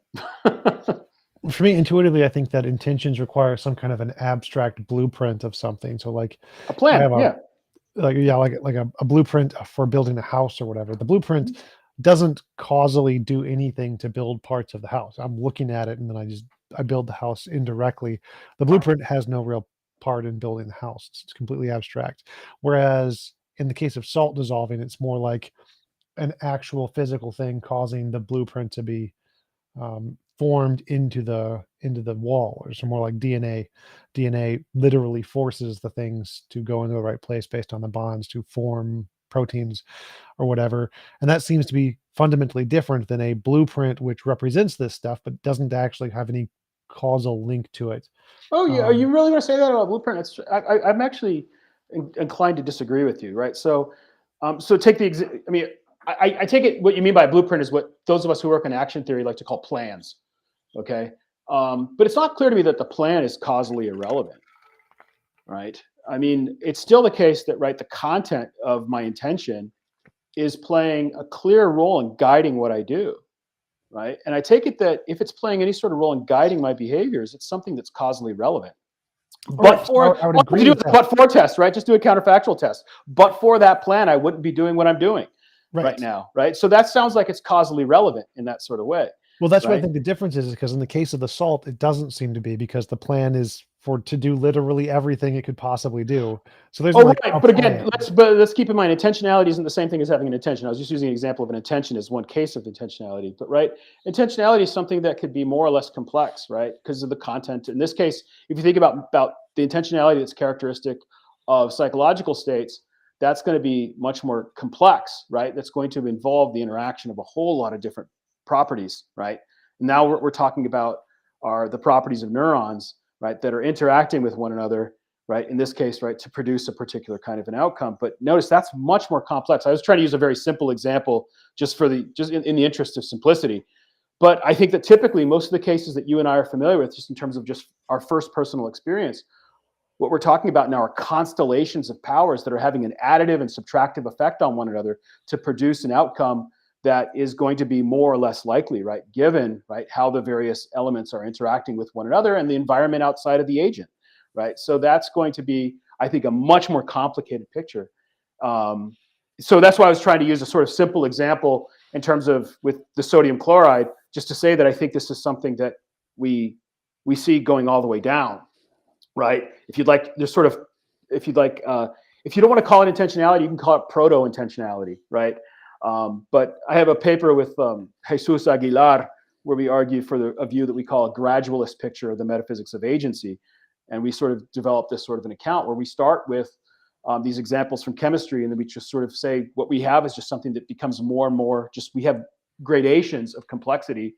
For me, intuitively, I think that intentions require some kind of an abstract blueprint of something. So, like, A I plan, have a yeah. like a blueprint for building a house or whatever. The blueprint doesn't causally do anything to build parts of the house. I'm looking at it and then I build the house indirectly. The blueprint has no real part in building the house. It's completely abstract. Whereas in the case of salt dissolving, it's more like an actual physical thing causing the blueprint to be formed into the wall, or some more like DNA. DNA literally forces the things to go into the right place based on the bonds to form proteins or whatever. And that seems to be fundamentally different than a blueprint, which represents this stuff but doesn't actually have any causal link to it. Oh, yeah. Are you Um, really going to say that about blueprint? I'm actually inclined to disagree with you, right? So, so take I mean, I take it what you mean by blueprint is what those of us who work in action theory like to call plans. Okay. But it's not clear to me that the plan is causally irrelevant, right? I mean, it's still the case that, right, the content of my intention is playing a clear role in guiding what I do, right? And I take it that if it's playing any sort of role in guiding my behaviors, it's something that's causally relevant. all right, so All I would you have to agree do with is a that. but for test, right? Just do a counterfactual test. But for that plan, I wouldn't be doing what I'm doing right Right. now, right? So that sounds like it's causally relevant in that sort of way, Well, that's what I right? think the difference is because in the case of the salt, it doesn't seem to be, because the plan is to do literally everything it could possibly do. So there's Oh, like a right. But plan. again, let's keep in mind, intentionality isn't the same thing as having an intention. I was just using an example of an intention as one case of intentionality, but right, intentionality is something that could be more or less complex, right, because of the content. In this case, if you think about the intentionality that's characteristic of psychological states, that's going to be much more complex, right? That's going to involve the interaction of a whole lot of different properties, right? And now what we're talking about are the properties of neurons, right, that are interacting with one another, right, in this case, right, to produce a particular kind of an outcome. But notice that's much more complex. I was trying to use a very simple example just in the interest of simplicity. But I think that typically most of the cases that you and I are familiar with, just in terms of just our first personal experience, what we're talking about now are constellations of powers that are having an additive and subtractive effect on one another to produce an outcome that is going to be more or less likely, right, given, right, how the various elements are interacting with one another and the environment outside of the agent, right? So that's going to be, I think, a much more complicated picture. So that's why I was trying to use a sort of simple example in terms of with the sodium chloride, just to say that I think this is something that we see going all the way down, right? If you'd like, there's sort of, if you'd like, if you don't want to call it intentionality, you can call it proto-intentionality, right? But I have a paper with Jesus Aguilar where we argue for a view that we call a gradualist picture of the metaphysics of agency. And we sort of develop this sort of an account where we start with these examples from chemistry, and then we just sort of say what we have is just something that becomes more and more, just we have gradations of complexity.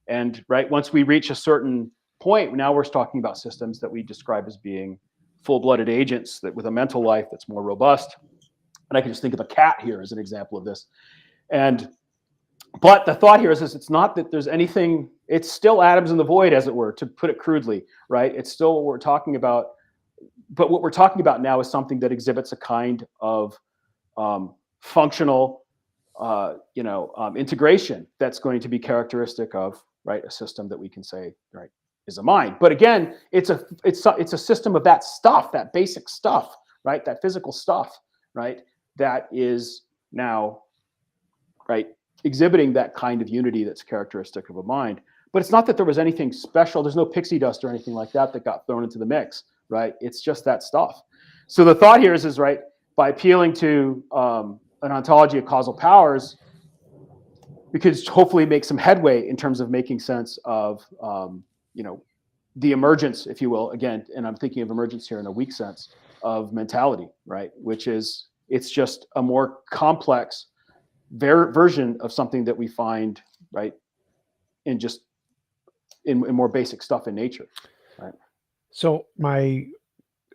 And right, once we reach a certain point, now we're talking about systems that we describe as being full-blooded agents that with a mental life that's more robust. And I can just think of a cat here as an example of this. But the thought here is it's not that there's anything, it's still atoms in the void, as it were, to put it crudely, right? It's still what we're talking about. But what we're talking about now is something that exhibits a kind of functional, integration that's going to be characteristic of, right, a system that we can say, right, is a mind. But again, it's a system of that stuff, that basic stuff, right? That physical stuff, right? That is now, right, exhibiting that kind of unity that's characteristic of a mind. But it's not that there was anything special. There's no pixie dust or anything like that that got thrown into the mix, right? It's just that stuff. So the thought here is right, by appealing to an ontology of causal powers, we could hopefully make some headway in terms of making sense of, the emergence, if you will, again, and I'm thinking of emergence here in a weak sense, of mentality, right? Which is, it's just a more complex version of something that we find, right, in just in more basic stuff in nature, right? So my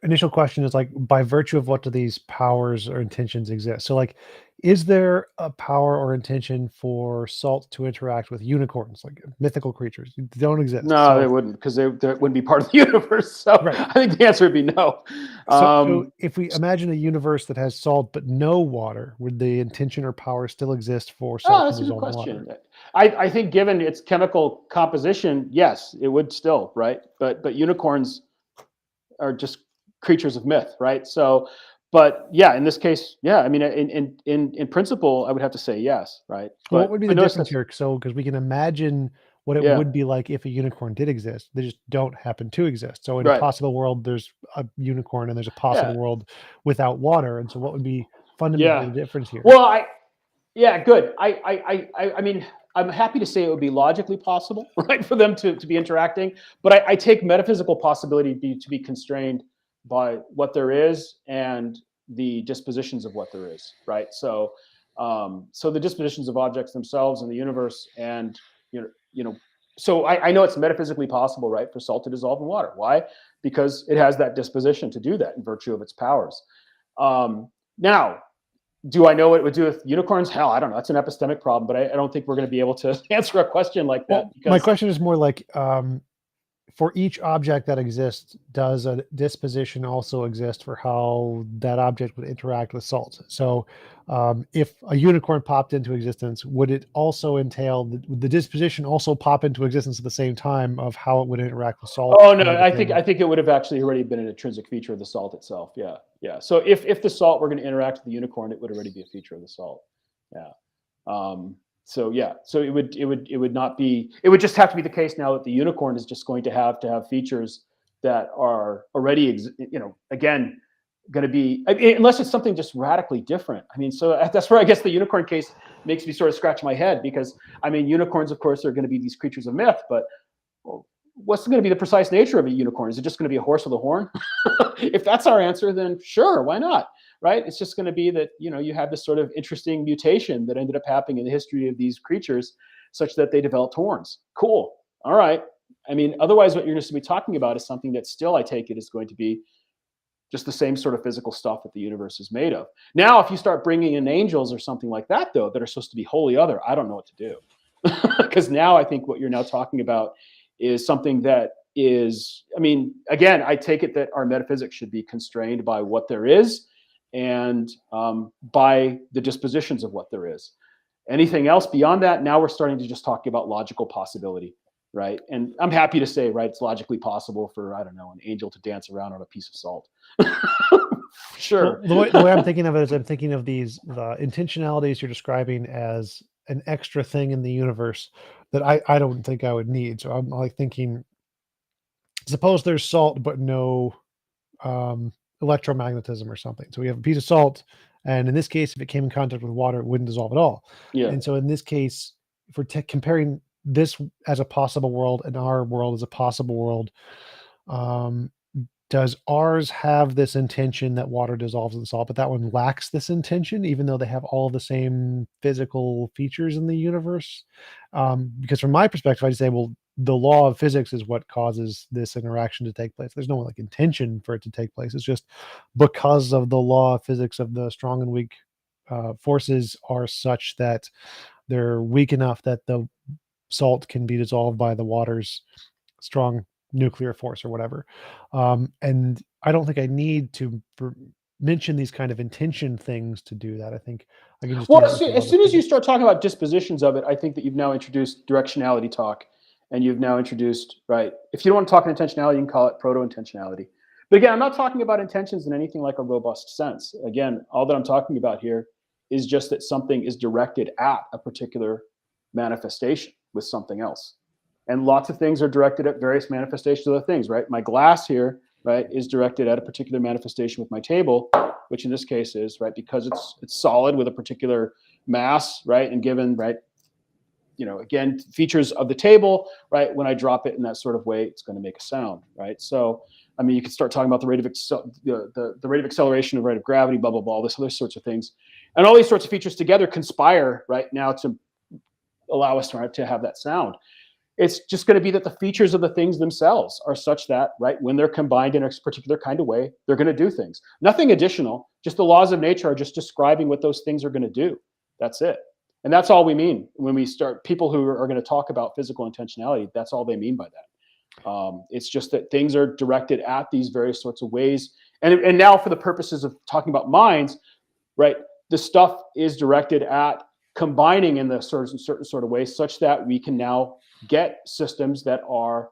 initial question is like, by virtue of what do these powers or intentions exist? So like, is there a power or intention for salt to interact with unicorns, like mythical creatures? They don't exist. No, So, they wouldn't, because they wouldn't be part of the universe. So right. I think the answer would be no. So if we imagine a universe that has salt but no water, would the intention or power still exist for salt to That's a good dissolve in question. water? I think given its chemical composition, yes, it would still, right? But unicorns are just creatures of myth, right? So, but yeah, in this case, yeah, I mean, in principle, I would have to say yes, right? Well, what would be the notice difference that's, here? So, because we can imagine what it yeah, would be like if a unicorn did exist. They just don't happen to exist. So, in a right, possible world, there's a unicorn, and there's a possible yeah, world without water. And so, what would be fundamentally yeah. the difference here? Well, yeah, good. I mean, I'm happy to say it would be logically possible, right, for them to be interacting. But I take metaphysical possibility to be constrained by what there is and the dispositions of what there is, right? So, so the dispositions of objects themselves in the universe, and you know, so I know it's metaphysically possible, right, for salt to dissolve in water. Why? Because it has that disposition to do that in virtue of its powers. Now, do I know what it would do with unicorns? Hell, I don't know. That's an epistemic problem, but I don't think we're going to be able to answer a question like that. Well, my Because question is more like, for each object that exists, does a disposition also exist for how that object would interact with salt? So, if a unicorn popped into existence, would it also entail would the disposition also pop into existence at the same time of how it would interact with salt? oh no, I think it would have actually already been an intrinsic feature of the salt itself. Yeah, yeah. So if the salt were going to interact with the unicorn, it would already be a feature of the salt. Yeah. So yeah, so it would not be. It would just have to be the case now that the unicorn is just going to have features that are already, again, going to be, unless it's something just radically different. I mean, so that's where I guess the unicorn case makes me sort of scratch my head, because I mean, unicorns, of course, are going to be these creatures of myth, but well, what's going to be the precise nature of a unicorn? Is it just going to be a horse with a horn? If that's our answer, then sure, why not? Right? It's just going to be that, you have this sort of interesting mutation that ended up happening in the history of these creatures such that they developed horns. Cool. All right. I mean, otherwise what you're going to be talking about is something that still, I take it, is going to be just the same sort of physical stuff that the universe is made of. Now, if you start bringing in angels or something like that, though, that are supposed to be wholly other, I don't know what to do. Because now I think what you're now talking about is something that is, I mean, again, I take it that our metaphysics should be constrained by what there is, and by the dispositions of what there is. Anything else beyond that, now we're starting to just talk about logical possibility, right? And I'm happy to say, right, it's logically possible for, I don't know, an angel to dance around on a piece of salt. Sure. Well, the way I'm thinking of it is, I'm thinking of the intentionalities you're describing as an extra thing in the universe that I don't think I would need. So I'm like thinking, suppose there's salt but no electromagnetism or something. So we have a piece of salt, and in this case, if it came in contact with water, it wouldn't dissolve at all. Yeah. And so in this case, if we're comparing this as a possible world and our world as a possible world, does ours have this intention that water dissolves in salt, but that one lacks this intention, even though they have all the same physical features in the universe? Because from my perspective, I say, well, the law of physics is what causes this interaction to take place. There's no like intention for it to take place. It's just because of the law of physics of the strong and weak forces are such that they're weak enough that the salt can be dissolved by the water's strong nuclear force or whatever. And I don't think I need to mention these kind of intention things to do that. I think I can just do Well, that with the law as of soon as you physics. start talking about dispositions of it, I think that you've now introduced directionality talk, and you've now introduced, right? If you don't want to talk intentionality, you can call it proto-intentionality. But again, I'm not talking about intentions in anything like a robust sense. Again, all that I'm talking about here is just that something is directed at a particular manifestation with something else. And lots of things are directed at various manifestations of other things, right? My glass here, right, is directed at a particular manifestation with my table, which in this case is, right, because it's solid with a particular mass, right, and given, right, you know, again, features of the table, right, when I drop it in that sort of way, it's going to make a sound, right? So, I mean, you could start talking about the rate of the rate of acceleration, the rate of gravity, blah, blah, blah, all this other sorts of things. And all these sorts of features together conspire, right, now to allow us to have that sound. It's just going to be that the features of the things themselves are such that, right, when they're combined in a particular kind of way, they're going to do things. Nothing additional, just the laws of nature are just describing what those things are going to do. That's it. And that's all we mean when we start, people who are going to talk about physical intentionality, that's all they mean by that. It's just that things are directed at these various sorts of ways. And now for the purposes of talking about minds, right, the stuff is directed at combining in the certain sort of way such that we can now get systems that are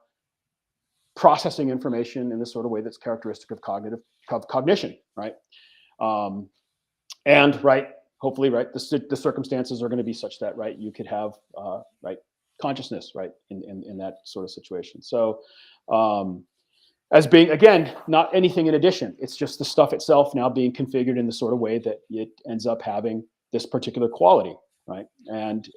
processing information in the sort of way that's characteristic of cognition, right? And right, hopefully, right, the circumstances are going to be such that, right, you could have right, consciousness, right, in that sort of situation. So as being, again, not anything in addition, it's just the stuff itself now being configured in the sort of way that it ends up having this particular quality, right? And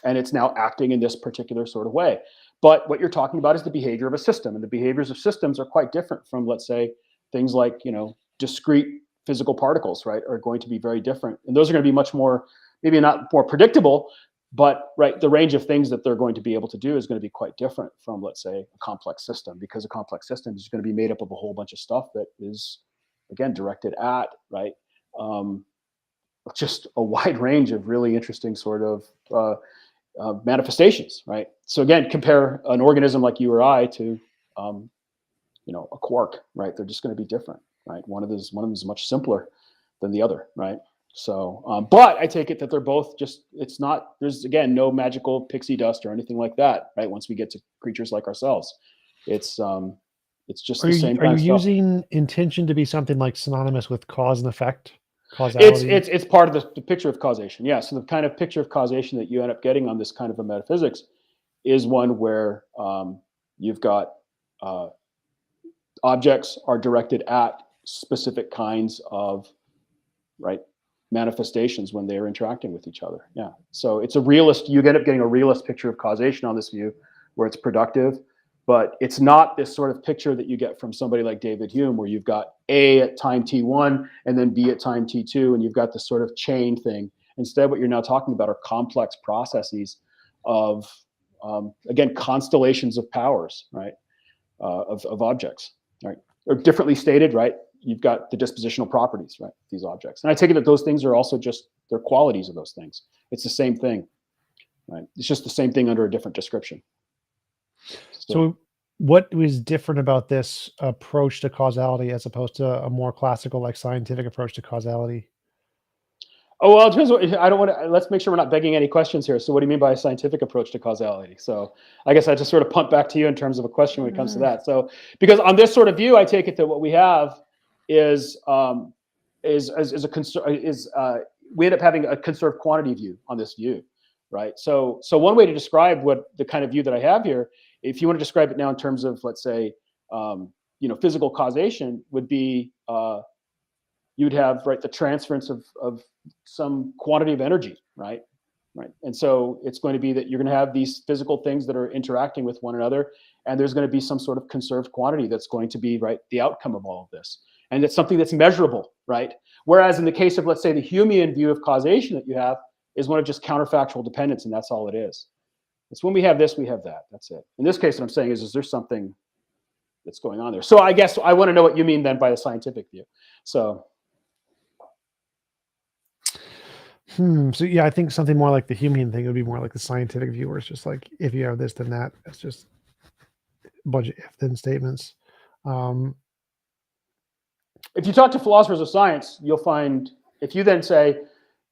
it's now acting in this particular sort of way. But what you're talking about is the behavior of a system, and the behaviors of systems are quite different from, let's say, things like, you know, discrete physical particles, right, are going to be very different. And those are going to be much more, maybe not more predictable, but right, the range of things that they're going to be able to do is going to be quite different from, let's say, a complex system, because a complex system is going to be made up of a whole bunch of stuff that is, again, directed at, right, just a wide range of really interesting sort of manifestations, right? So again, compare an organism like you or I to, you know, a quark, right? They're just going to be different, right? One of them is much simpler than the other, right? So, but I take it that they're both just, it's not, there's again, no magical pixie dust or anything like that, right? Once we get to creatures like ourselves, it's just the same kind of stuff. Are you using intention to be something like synonymous with cause and effect? Causality? It's part of the picture of causation. Yeah. So the kind of picture of causation that you end up getting on this kind of a metaphysics is one where you've got objects are directed at specific kinds of, right, manifestations when they're interacting with each other. Yeah. So it's a realist, you end up getting a realist picture of causation on this view where it's productive, but it's not this sort of picture that you get from somebody like David Hume, where you've got A at time t1 and then B at time t2, and you've got this sort of chain thing. Instead, what you're now talking about are complex processes of, again, constellations of powers, right, of objects, right? Or differently stated, right, you've got the dispositional properties, right, these objects. And I take it that those things are also just, they're qualities of those things. It's the same thing, right? It's just the same thing under a different description. So what was different about this approach to causality as opposed to a more classical, like scientific approach to causality? Oh, well, it depends what, I don't want to, let's make sure we're not begging any questions here. So what do you mean by a scientific approach to causality? So I guess I just sort of punt back to you in terms of a question when it comes to that. So, because on this sort of view, I take it that what we have is we end up having a conserved quantity view on this view, right? So one way to describe what the kind of view that I have here, if you want to describe it now in terms of, let's say, you know, physical causation, would be you would have, right, the transference of some quantity of energy, right? And so it's going to be that you're going to have these physical things that are interacting with one another, and there's going to be some sort of conserved quantity that's going to be, right, the outcome of all of this. And it's something that's measurable, right? Whereas in the case of, let's say, the Humean view of causation that you have is one of just counterfactual dependence, and that's all it is. It's when we have this, we have that. That's it. In this case, what I'm saying is there something that's going on there? So I guess I want to know what you mean then by the scientific view. So. So yeah, I think something more like the Humean thing would be more like the scientific view, where it's just like, if you have this, then that. It's just a bunch of if-then statements. If you talk to philosophers of science, you'll find, if you then say,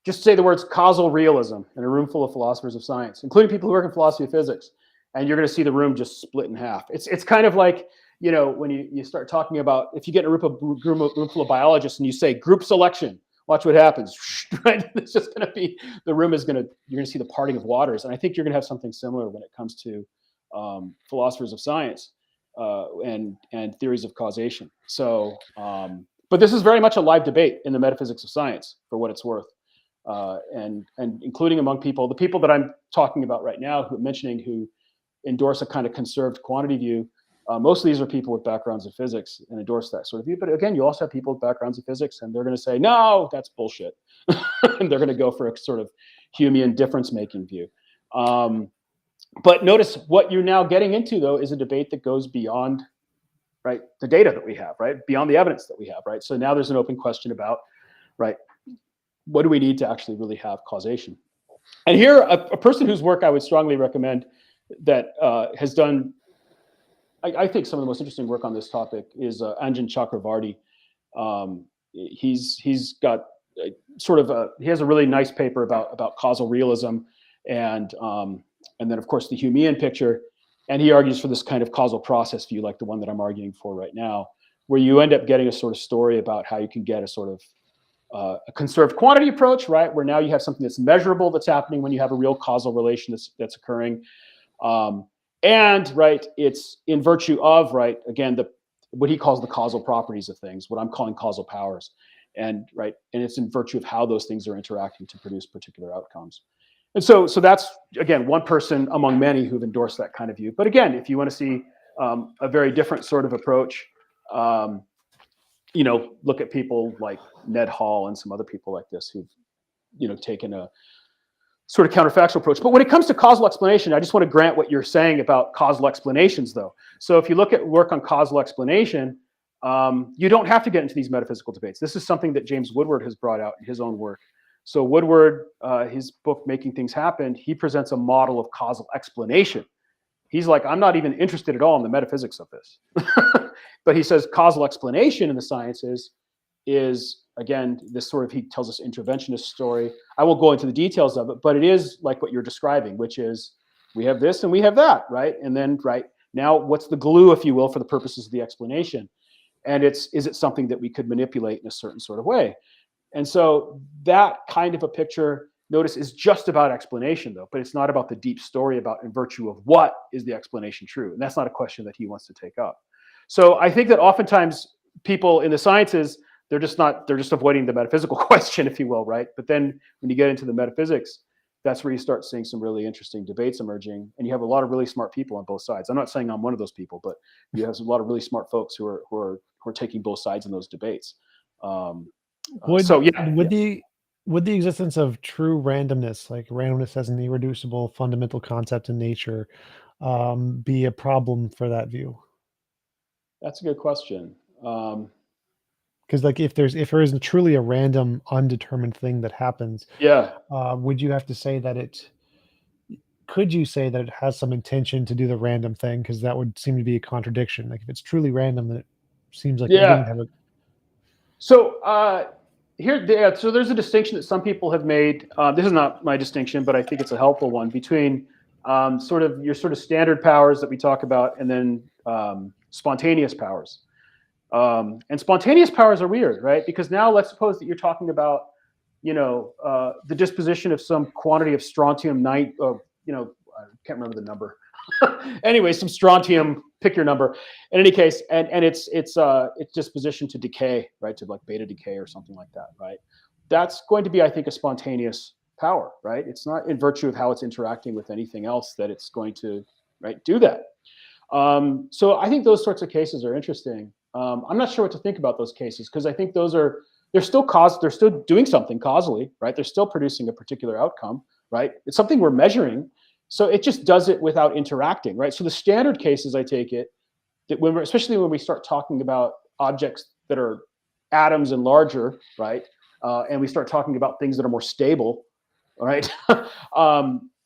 just say the words causal realism in a room full of philosophers of science, including people who work in philosophy of physics, and you're going to see the room just split in half. It's kind of like, you know, when you start talking about, if you get in a room full of biologists and you say group selection, watch what happens, right? It's just going to be, the room is going to, you're going to see the parting of waters. And I think you're going to have something similar when it comes to philosophers of science and theories of causation. So, but this is very much a live debate in the metaphysics of science, for what it's worth. And including among people, the people that I'm talking about right now, who I'm mentioning, who endorse a kind of conserved quantity view. Most of these are people with backgrounds in physics and endorse that sort of view. But again, you also have people with backgrounds in physics, and they're going to say, no, that's bullshit. And they're going to go for a sort of Humean difference-making view. But notice what you're now getting into, though, is a debate that goes beyond, right, the data that we have, right, beyond the evidence that we have, right? So now there's an open question about, right, what do we need to actually really have causation? And here, a person whose work I would strongly recommend that has done, I think, some of the most interesting work on this topic is Anjan Chakravarty. He's got he has a really nice paper about causal realism, and then of course the Humean picture, and he argues for this kind of causal process view, like the one that I'm arguing for right now, where you end up getting a sort of story about how you can get a sort of a conserved quantity approach, right, where now you have something that's measurable that's happening when you have a real causal relation that's occurring. And right, it's in virtue of, right, again, what he calls the causal properties of things, what I'm calling causal powers, and right, and it's in virtue of how those things are interacting to produce particular outcomes. And so that's, again, one person among many who've endorsed that kind of view. But again, if you want to see a very different sort of approach, you know, look at people like Ned Hall and some other people like this who've, you know, taken a sort of counterfactual approach. But when it comes to causal explanation, I just want to grant what you're saying about causal explanations, though. So if you look at work on causal explanation, you don't have to get into these metaphysical debates. This is something that James Woodward has brought out in his own work. So Woodward, his book, Making Things Happen, he presents a model of causal explanation. He's like, I'm not even interested at all in the metaphysics of this. But he says causal explanation in the sciences is, again, this sort of, he tells us interventionist story. I won't go into the details of it, but it is like what you're describing, which is we have this and we have that, right? And then, right, now what's the glue, if you will, for the purposes of the explanation? And is it something that we could manipulate in a certain sort of way? And so that kind of a picture, notice, is just about explanation, though, but it's not about the deep story about, in virtue of what is the explanation true? And that's not a question that he wants to take up. So I think that oftentimes people in the sciences, they're just avoiding the metaphysical question, if you will, right? But then when you get into the metaphysics, that's where you start seeing some really interesting debates emerging, and you have a lot of really smart people on both sides. I'm not saying I'm one of those people, but you have a lot of really smart folks who are taking both sides in those debates. Would the existence of true randomness, like randomness as an irreducible fundamental concept in nature, be a problem for that view? That's a good question. Because like if there isn't truly a random, undetermined thing that happens, yeah, would you have to say that could you say that it has some intention to do the random thing? Because that would seem to be a contradiction. Like if it's truly random, then it seems like it wouldn't have a. So so there's a distinction that some people have made. This is not my distinction, but I think it's a helpful one, between sort of your sort of standard powers that we talk about, and then spontaneous powers. And spontaneous powers are weird, right? Because now let's suppose that you're talking about, you know, the disposition of some quantity of strontium you know, I can't remember the number. Anyway, some strontium, pick your number. In any case, and its disposition to decay, right, to like beta decay or something like that, right? That's going to be, I think, a spontaneous power, right? It's not in virtue of how it's interacting with anything else that it's going to, right, do that. So I think those sorts of cases are interesting. I'm not sure what to think about those cases, because I think they're still doing something causally, right? They're still producing a particular outcome, right? It's something we're measuring. So it just does it without interacting, right? So the standard cases, I take it, that especially when we start talking about objects that are atoms and larger, right? And we start talking about things that are more stable, right?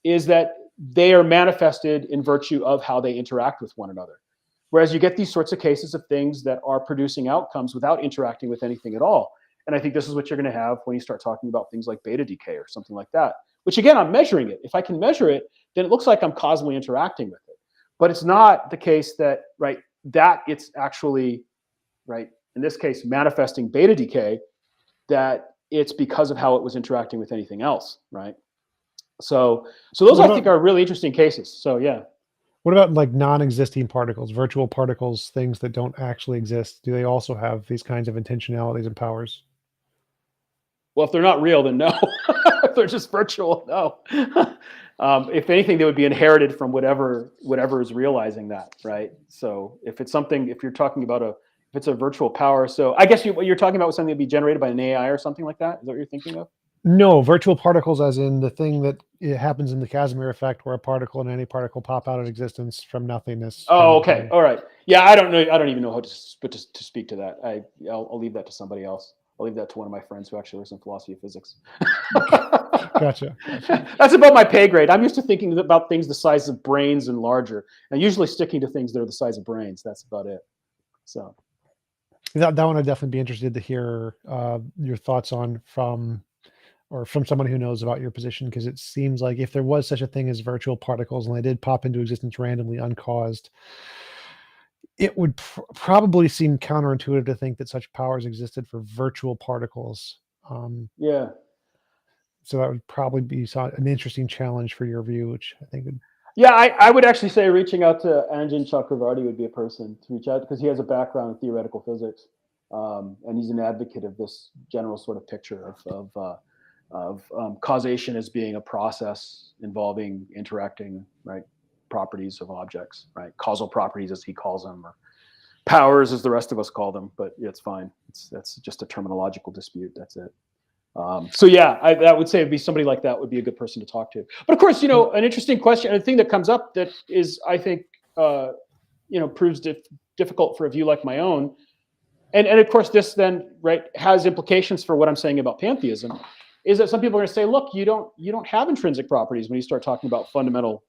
Is that they are manifested in virtue of how they interact with one another. Whereas you get these sorts of cases of things that are producing outcomes without interacting with anything at all. And I think this is what you're going to have when you start talking about things like beta decay or something like that, which again, I'm measuring it. If I can measure it, then it looks like I'm causally interacting with it. But it's not the case that, right, that it's actually, right, in this case, manifesting beta decay, that it's because of how it was interacting with anything else, right? So those What I think about are really interesting cases. So yeah. what about like non-existing particles, virtual particles, things that don't actually exist? Do they also have these kinds of intentionalities and powers? Well, if they're not real, then no. If they're just virtual, no. If anything, they would be inherited from whatever is realizing that, right? So if it's something, if you're talking about if it's a virtual power, so I guess what you're talking about was something to be generated by an AI or something like that. Is that what you're thinking of? No, virtual particles, as in the thing that it happens in the Casimir effect, where a particle and antiparticle pop out of existence from nothingness. Oh, From okay, all right. Yeah, I don't know. I don't even know how to speak to that. I'll leave that to somebody else. I'll leave that to one of my friends who actually works in philosophy of physics. Gotcha. That's about my pay grade. I'm used to thinking about things the size of brains and larger, and usually sticking to things that are the size of brains. That's about it. So That one I'd definitely be interested to hear your thoughts on from someone who knows about your position, because it seems like if there was such a thing as virtual particles and they did pop into existence randomly uncaused, it would probably seem counterintuitive to think that such powers existed for virtual particles. Um, yeah, so that would probably be an interesting challenge for your view, which I think would. yeah. I would actually say reaching out to Anjan Chakravarti would be a person to reach out, because he has a background in theoretical physics, and he's an advocate of this general sort of picture of causation as being a process involving interacting, right, properties of objects, right, causal properties as he calls them, or powers as the rest of us call them. But yeah, it's fine. That's just a terminological dispute. That's it. So yeah, I would say it'd be somebody like that would be a good person to talk to. But of course, an interesting question, and a thing that comes up that is, I think, proves difficult for a view like my own. And of course, this then, right, has implications for what I'm saying about pantheism, is that some people are going to say, look, you don't have intrinsic properties when you start talking about fundamental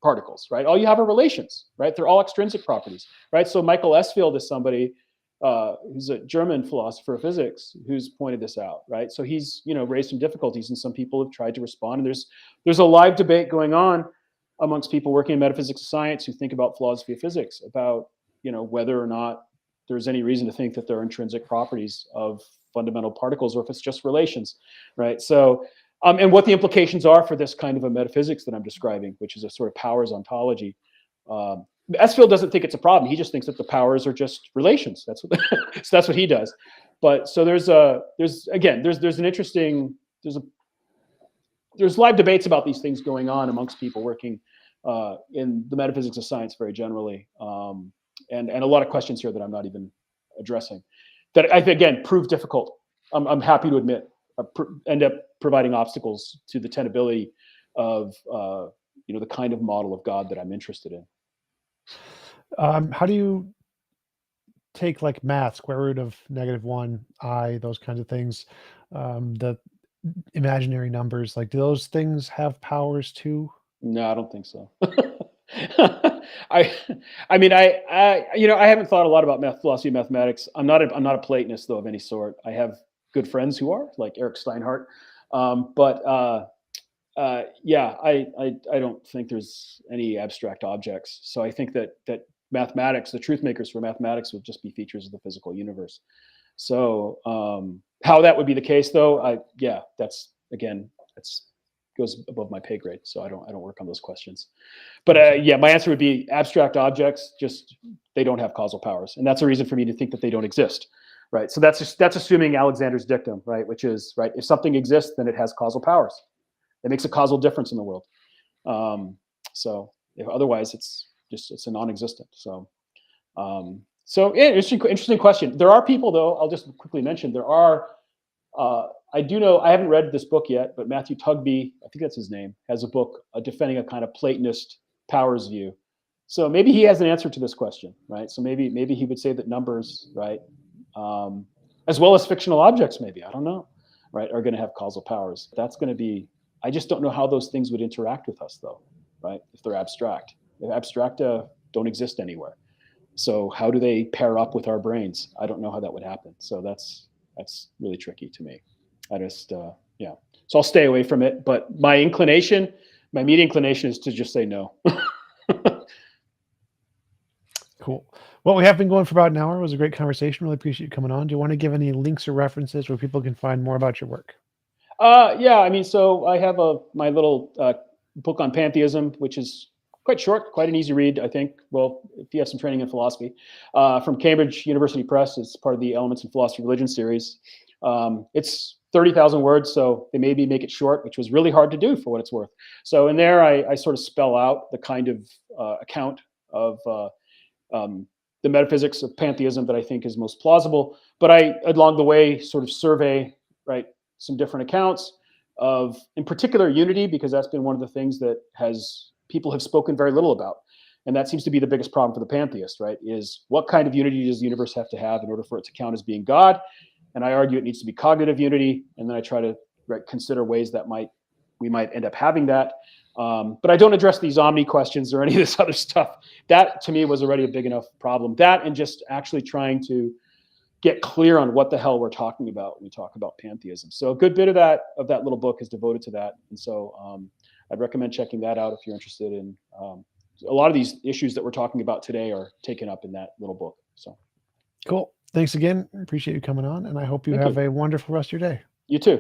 particles, right? All you have are relations, right? They're all extrinsic properties, right? So Michael Esfield is somebody who's a German philosopher of physics who's pointed this out, right? So he's raised some difficulties, and some people have tried to respond. And there's a live debate going on amongst people working in metaphysics of science who think about philosophy of physics, about whether or not there's any reason to think that there are intrinsic properties of fundamental particles, or if it's just relations, right? So, and what the implications are for this kind of a metaphysics that I'm describing, which is a sort of powers ontology. Esfield doesn't think it's a problem. He just thinks that the powers are just relations. So that's what he does. But so there's an interesting, there's live debates about these things going on amongst people working in the metaphysics of science very generally, and a lot of questions here that I'm not even addressing, that I think, again, prove difficult. I'm happy to admit end up providing obstacles to the tenability of the kind of model of God that I'm interested in. How do you take like math, square root of -1, I, those kinds of things, the imaginary numbers, like do those things have powers too? No, I don't think so. I mean, I haven't thought a lot about philosophy of mathematics. I'm not a Platonist, though, of any sort. I have good friends who are, like Eric Steinhardt, yeah, I don't think there's any abstract objects. So I think that mathematics, the truth makers for mathematics, would just be features of the physical universe. So how that would be the case, though, that's goes above my pay grade. So I don't work on those questions. But yeah, my answer would be abstract objects, just they don't have causal powers, and that's a reason for me to think that they don't exist, right? So that's assuming Alexander's dictum, right? Which is, right, if something exists, then it has causal powers. It makes a causal difference in the world. So if otherwise, it's a non-existent. So yeah, interesting question. There are people, though. I'll just quickly mention there are. I do know, I haven't read this book yet, but Matthew Tugby, I think that's his name, has a book defending a kind of Platonist powers view. So maybe he has an answer to this question, right? So maybe he would say that numbers, right, as well as fictional objects, maybe, I don't know, right, are going to have causal powers. That's going to be, I just don't know how those things would interact with us, though, right, if they're abstract. If abstracta don't exist anywhere. So how do they pair up with our brains? I don't know how that would happen. So that's really tricky to me. I just, yeah. So I'll stay away from it. But my immediate inclination is to just say no. Cool. Well, we have been going for about an hour. It was a great conversation. Really appreciate you coming on. Do you want to give any links or references where people can find more about your work? Yeah, I mean, so I have my little book on pantheism, which is quite short, quite an easy read, I think. Well, if you have some training in philosophy, from Cambridge University Press. It's part of the Elements in Philosophy of Religion series. It's 30,000 words, so they maybe make it short, which was really hard to do for what it's worth. So in there, I sort of spell out the kind of account of the metaphysics of pantheism that I think is most plausible. But I, along the way, sort of survey, right, some different accounts of, in particular, unity, because that's been one of the things that people have spoken very little about. And that seems to be the biggest problem for the pantheist, right? Is what kind of unity does the universe have to have in order for it to count as being God? And I argue it needs to be cognitive unity. And then I try to consider ways that we might end up having that. But I don't address these omni questions or any of this other stuff. That to me was already a big enough problem. That and just actually trying to get clear on what the hell we're talking about when we talk about pantheism. So a good bit of that little book is devoted to that. And so I'd recommend checking that out if you're interested in a lot of these issues that we're talking about today are taken up in that little book. So cool. Thanks again. Appreciate you coming on, and I hope you have a wonderful rest of your day. You too.